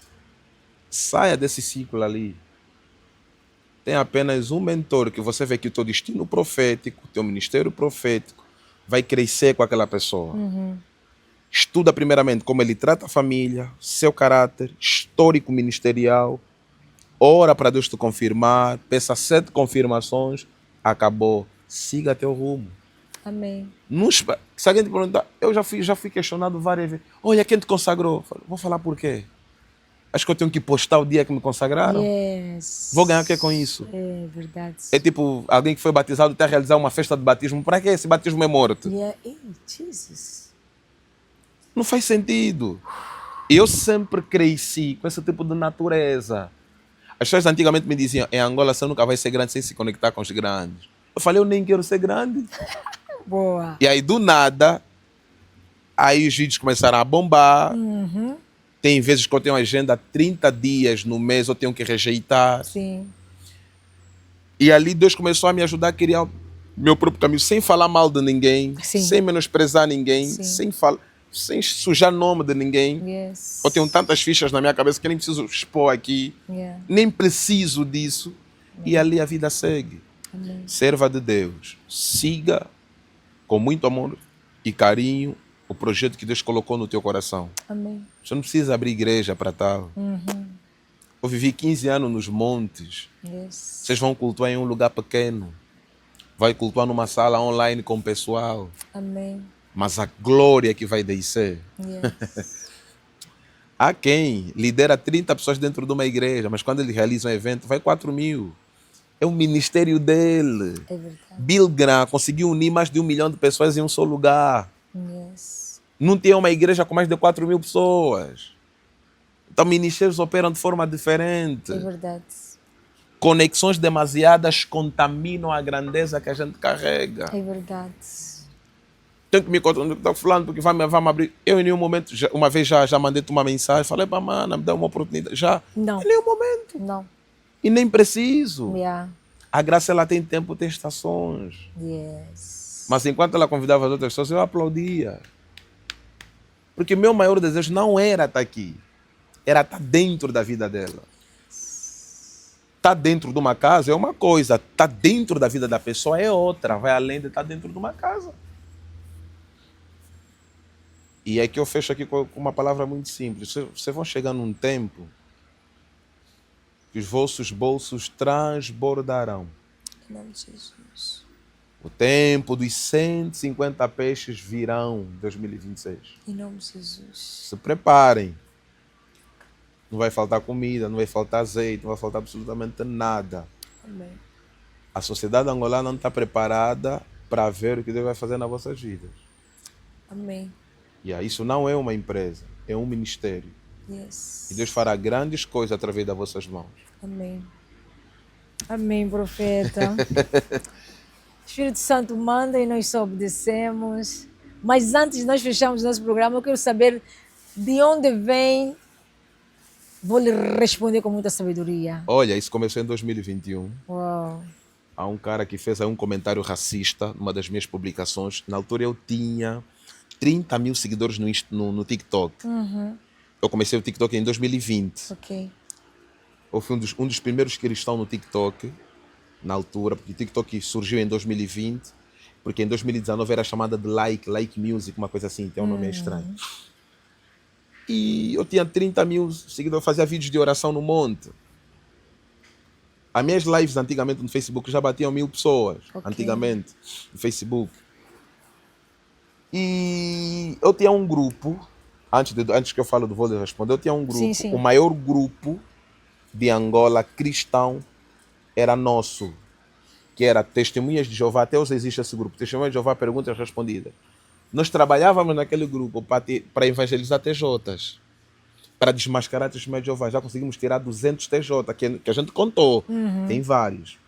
saia desse ciclo ali. Tem apenas um mentor que você vê que o teu destino profético, o teu ministério profético vai crescer com aquela pessoa. Estuda primeiramente como ele trata a família, seu caráter, histórico ministerial. Ora para Deus te confirmar, peça 7 confirmações, acabou. Siga teu rumo. Amém. Se alguém te perguntar, eu já fui questionado várias vezes. Olha, quem te consagrou? Vou falar por quê? Acho que eu tenho que postar o dia que me consagraram? Yes. Vou ganhar o que com isso? É verdade. É tipo alguém que foi batizado até realizar uma festa de batismo. Para quê? Esse batismo é morto. Ei, Jesus. Não faz sentido. Eu sempre cresci com esse tipo de natureza. As pessoas antigamente me diziam, em Angola você nunca vai ser grande sem se conectar com os grandes. Eu falei, eu nem quero ser grande. Boa. E aí, do nada, aí os vídeos começaram a bombar. Tem vezes que eu tenho agenda 30 dias no mês, eu tenho que rejeitar. Sim. E ali Deus começou a me ajudar a criar meu próprio caminho, sem falar mal de ninguém, Sim. sem menosprezar ninguém, Sim. sem sujar nome de ninguém. Yes. Eu tenho tantas fichas na minha cabeça que nem preciso expor aqui. Yeah. Nem preciso disso. E ali a vida segue. Amém. Serva de Deus, siga com muito amor e carinho o projeto que Deus colocou no teu coração. Amém. Você não precisa abrir igreja para tal. Eu vivi 15 anos nos montes. Yes. Vocês vão cultuar em um lugar pequeno. Vai cultuar numa sala online com o pessoal. Amém. Mas a glória que vai descer. Yes. Há quem lidera 30 pessoas dentro de uma igreja, mas quando ele realiza um evento, vai 4.000. É o ministério dele. É verdade. Bill Graham conseguiu unir mais de 1 milhão de pessoas em um só lugar. Yes. Não tinha uma igreja com mais de 4.000 pessoas. Então, ministérios operam de forma diferente. É verdade. Conexões demasiadas contaminam a grandeza que a gente carrega. É verdade. Tenho que me contar onde está falando, porque vai me abrir. Eu, em nenhum momento, uma vez já mandei-te uma mensagem, falei para a mana, me dá uma oportunidade. Já? Não. Em nenhum momento. Não. E nem preciso. Yeah. A graça, ela tem tempo, tem estações. Yes. Mas enquanto ela convidava as outras pessoas, eu aplaudia. Porque meu maior desejo não era estar aqui. Era estar dentro da vida dela. Estar dentro de uma casa é uma coisa. Estar dentro da vida da pessoa é outra. Vai além de estar dentro de uma casa. E é que eu fecho aqui com uma palavra muito simples. Vocês vão chegar num tempo que os vossos bolsos transbordarão. Em nome de Jesus. O tempo dos 150 peixes virão em 2026. Em nome de Jesus. Se preparem. Não vai faltar comida, não vai faltar azeite, não vai faltar absolutamente nada. Amém. A sociedade angolana não está preparada para ver o que Deus vai fazer nas vossas vidas. Amém. Isso não é uma empresa, é um ministério. Yes. E Deus fará grandes coisas através das vossas mãos. Amém. Amém, profeta. Espírito Santo manda e nós só obedecemos. Mas antes de nós fecharmos nosso programa, eu quero saber de onde vem. Vou lhe responder com muita sabedoria. Olha, isso começou em 2021. Uau. Há um cara que fez aí um comentário racista numa das minhas publicações. Na altura eu tinha 30 mil seguidores no TikTok. Eu comecei o TikTok em 2020. Ok. Eu fui um dos primeiros cristãos no TikTok, na altura, porque o TikTok surgiu em 2020, porque em 2019 era chamada de like music, uma coisa assim, tem um nome meio estranho. E eu tinha 30 mil seguidores, eu fazia vídeos de oração no monte. As minhas lives antigamente no Facebook já batiam 1.000 pessoas, antigamente, no Facebook. E eu tinha um grupo, antes que eu falo do Vou Lhe Responder, eu tinha um grupo, Sim. o maior grupo de Angola cristão era nosso, que era Testemunhas de Jeová. Até hoje existe esse grupo, Testemunhas de Jeová, perguntas respondidas. Nós trabalhávamos naquele grupo para evangelizar TJs, para desmascarar Testemunhas de Jeová. Já conseguimos tirar 200 TJ, que a gente contou, tem vários.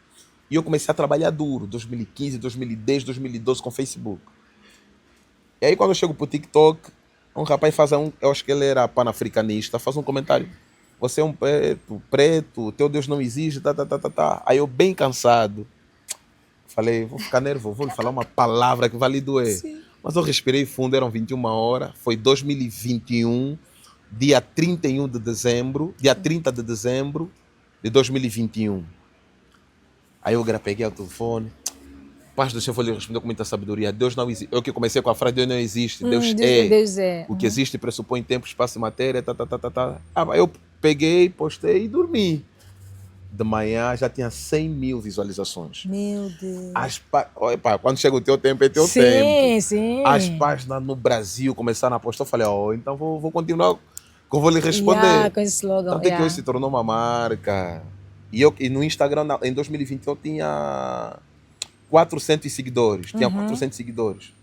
E eu comecei a trabalhar duro, 2015, 2010, 2012 com Facebook. E aí quando eu chego pro TikTok, um rapaz faz eu acho que ele era panafricanista, faz um comentário. Você é um preto, teu Deus não existe, tá. Aí eu bem cansado, falei, vou ficar nervoso, vou lhe falar uma palavra que vai lhe doer. Sim. Mas eu respirei fundo, eram 21 horas, foi 2021, dia 30 de dezembro de 2021. Aí eu peguei o telefone, Paz do Senhor, vou lhe responder com muita sabedoria. Deus não existe. Eu que comecei com a frase, Deus não existe. Deus é. O que existe pressupõe tempo, espaço e matéria. Aí eu peguei, postei e dormi. De manhã já tinha 100 mil visualizações. Meu Deus. Quando chega o teu tempo, é teu tempo. Sim. As páginas no Brasil começaram a postar. Eu falei, então vou continuar, que eu vou lhe responder. Com esse slogan. Tanto que hoje se tornou uma marca. E no Instagram, em 2020, eu tinha 400 seguidores. Tinha 400 seguidores.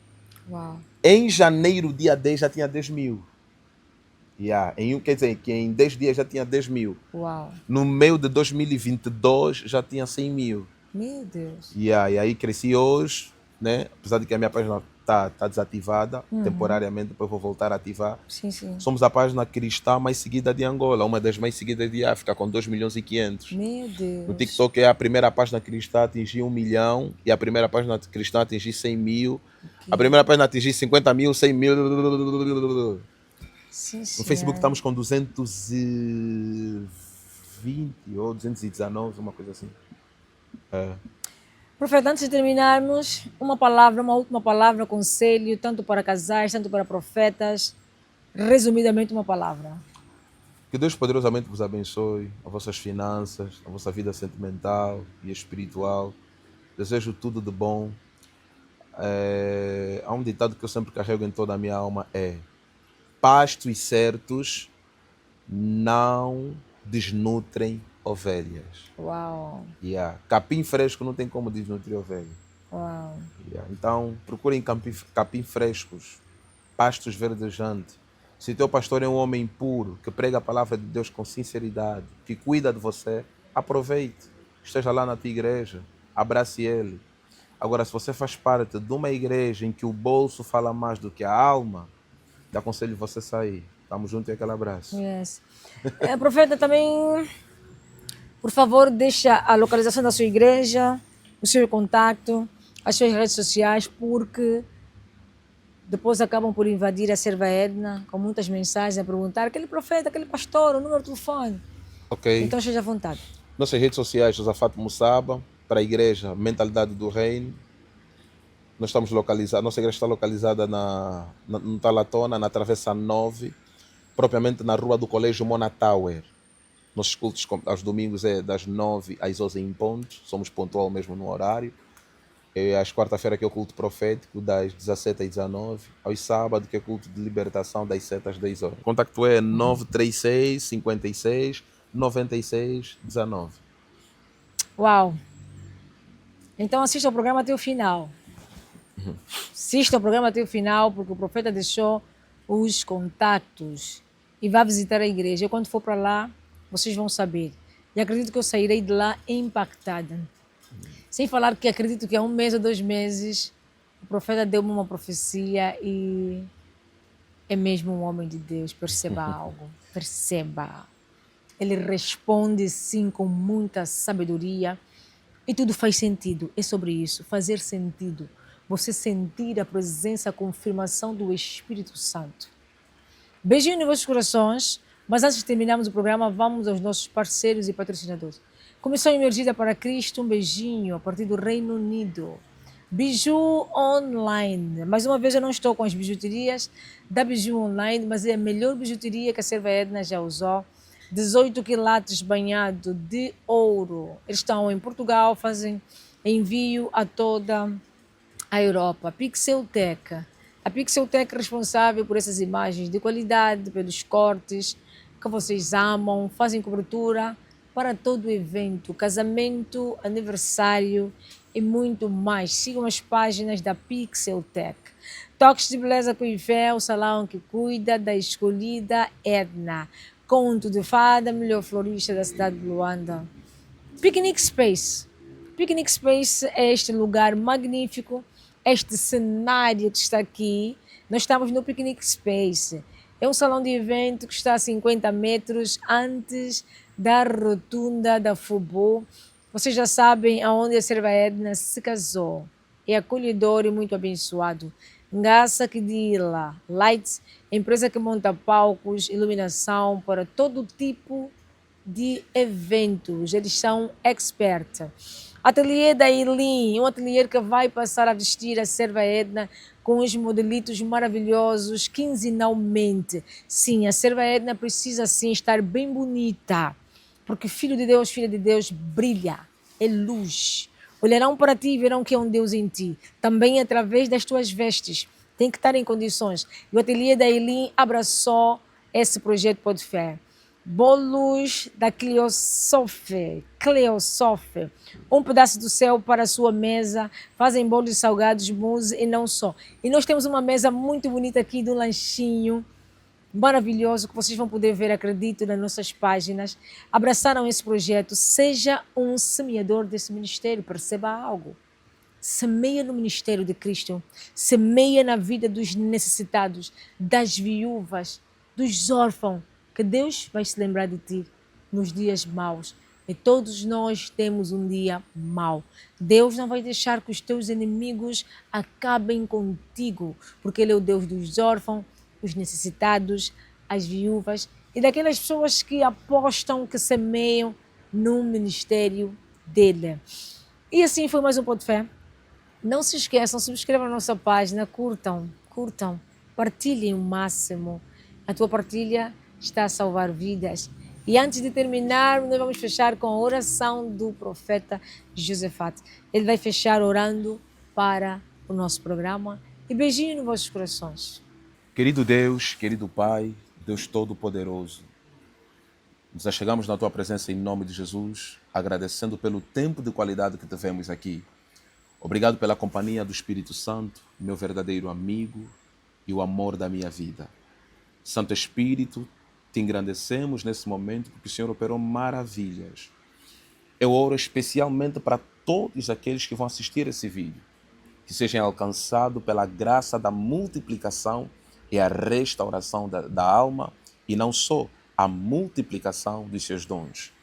Uau. Em janeiro, dia 10, já tinha 10 mil. Quer dizer, que em 10 dias já tinha 10 mil. Uau. No meio de 2022, já tinha 100 mil. Meu Deus. E aí cresci hoje, né? Apesar de que a minha página tá desativada temporariamente, depois vou voltar a ativar. Sim. Somos a página cristã mais seguida de Angola, uma das mais seguidas de África, com 2.500.000. Meu Deus. No TikTok a primeira página cristã atingiu 1 milhão e a primeira página cristã atingiu 100 mil. Okay. A primeira página atingiu 50 mil, 100 mil. Sim, no Facebook estamos com 220 ou 219, uma coisa assim. É. Profeta, antes de terminarmos, uma palavra, uma última palavra, conselho, tanto para casais, tanto para profetas. Resumidamente, uma palavra. Que Deus poderosamente vos abençoe, as vossas finanças, a vossa vida sentimental e espiritual. Desejo tudo de bom. Há um ditado que eu sempre carrego em toda a minha alma, é: pastos certos não desnutrem ovelhas. Uau, Yeah. Capim fresco não tem como desnutrir ovelha. uau. Yeah. Então, procurem capim frescos, pastos verdejantes. Se teu pastor é um homem puro, que prega a palavra de Deus com sinceridade, que cuida de você, aproveite. Esteja lá na tua igreja, abrace ele. Agora, se você faz parte de uma igreja em que o bolso fala mais do que a alma, te aconselho você sair. Tamo junto e aquele abraço. Yes. Profeta, também, por favor, deixa a localização da sua igreja, o seu contato, as suas redes sociais, porque depois acabam por invadir a serva Edna com muitas mensagens a perguntar aquele profeta, aquele pastor, o número de telefone. Ok. Então, esteja à vontade. Nossas redes sociais, Josafat Mussaba, para a igreja Mentalidade do Reino. Nós estamos localizados, nossa igreja está localizada no Talatona, na Travessa 9, propriamente na rua do Colégio Mona Tower. Nossos cultos aos domingos é das 9 às 11 em ponto, somos pontual mesmo no horário. Às quarta-feira que é o culto profético, das 17 às 19. Aos sábados que é o culto de libertação, das 7 às 10 horas. O contacto é 936 56 96 19. Uau! Então assista o programa até o final. Assista o programa até o final, porque o profeta deixou os contatos e vá visitar a igreja. Quando for para lá, vocês vão saber. E acredito que eu sairei de lá impactada. Sem falar que acredito que há 1 mês ou 2 meses, o profeta deu-me uma profecia e é mesmo um homem de Deus. Perceba algo. Perceba. Ele responde sim com muita sabedoria e tudo faz sentido. É sobre isso, fazer sentido. Você sentir a presença, a confirmação do Espírito Santo. Beijinho nos vossos corações, mas antes de terminarmos o programa, vamos aos nossos parceiros e patrocinadores. Comissão Emergida para Cristo, um beijinho a partir do Reino Unido. Biju Online. Mais uma vez eu não estou com as bijuterias da Biju Online, mas é a melhor bijuteria que a serva Edna já usou. 18 quilates banhado de ouro. Eles estão em Portugal, fazem envio a toda a Europa. Pixeltech. A Pixeltech é responsável por essas imagens de qualidade, pelos cortes que vocês amam, fazem cobertura para todo o evento, casamento, aniversário e muito mais. Sigam as páginas da Pixeltech. Toques de Beleza com Ifé, o salão que cuida da escolhida Edna. Conto de Fada, melhor florista da cidade de Luanda. Picnic Space. Picnic Space é este lugar magnífico, este cenário que está aqui. Nós estamos no Picnic Space. É um salão de evento que está a 50 metros antes da rotunda da Fubu. Vocês já sabem aonde a serva Edna se casou. É acolhedor e muito abençoado. Ngassa Kidila Lights, empresa que monta palcos, iluminação para todo tipo de eventos. Eles são experts. Ateliê da Eileen, um ateliê que vai passar a vestir a serva Edna com os modelitos maravilhosos quinzenalmente. Sim, a serva Edna precisa sim estar bem bonita, porque filho de Deus, filha de Deus, brilha, é luz. Olharão para ti e verão que é um Deus em ti. Também através das tuas vestes. Tem que estar em condições. E o ateliê da Eileen abraçou esse projeto Pode Fé. Bolos da Cleosofe. Um pedaço do céu para a sua mesa. Fazem bolos salgados, mousse e não só. E nós temos uma mesa muito bonita aqui do lanchinho. Maravilhoso que vocês vão poder ver, acredito, nas nossas páginas. Abraçaram esse projeto. Seja um semeador desse ministério. Perceba algo. Semeia no ministério de Cristo. Semeia na vida dos necessitados, das viúvas, dos órfãos. Que Deus vai se lembrar de ti nos dias maus. E todos nós temos um dia mau. Deus não vai deixar que os teus inimigos acabem contigo, porque Ele é o Deus dos órfãos, os necessitados, as viúvas e daquelas pessoas que apostam, que semeiam no ministério dele. E assim foi mais um Pó de Fé. Não se esqueçam, subscrevam a nossa página, curtam, partilhem o máximo. A tua partilha está a salvar vidas. E antes de terminar, nós vamos fechar com a oração do profeta Josafate. Ele vai fechar orando para o nosso programa. E beijinho nos vossos corações. Querido Deus, querido Pai, Deus Todo-Poderoso, nos achegamos na Tua presença em nome de Jesus, agradecendo pelo tempo de qualidade que tivemos aqui. Obrigado pela companhia do Espírito Santo, meu verdadeiro amigo e o amor da minha vida. Santo Espírito, te engrandecemos nesse momento porque o Senhor operou maravilhas. Eu oro especialmente para todos aqueles que vão assistir esse vídeo, que sejam alcançados pela graça da multiplicação e a restauração da alma e não só a multiplicação dos seus dons.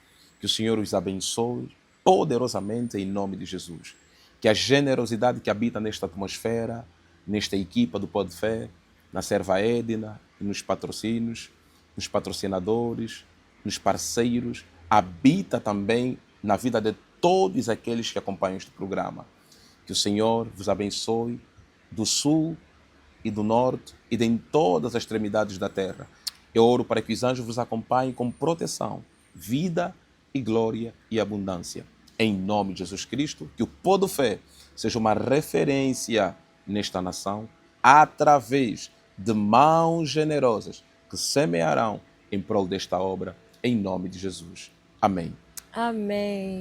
Que o Senhor os abençoe poderosamente em nome de Jesus. Que a generosidade que habita nesta atmosfera, nesta equipa do Pó de Fé, na serva Edna, nos patrocínios, nos patrocinadores, nos parceiros, habita também na vida de todos aqueles que acompanham este programa. Que o Senhor vos abençoe do sul e do norte e de em todas as extremidades da terra. Eu oro para que os anjos vos acompanhem com proteção, vida e glória e abundância. Em nome de Jesus Cristo, que o Pó de Fé seja uma referência nesta nação através de mãos generosas que semearão em prol desta obra, em nome de Jesus. Amém. Amém.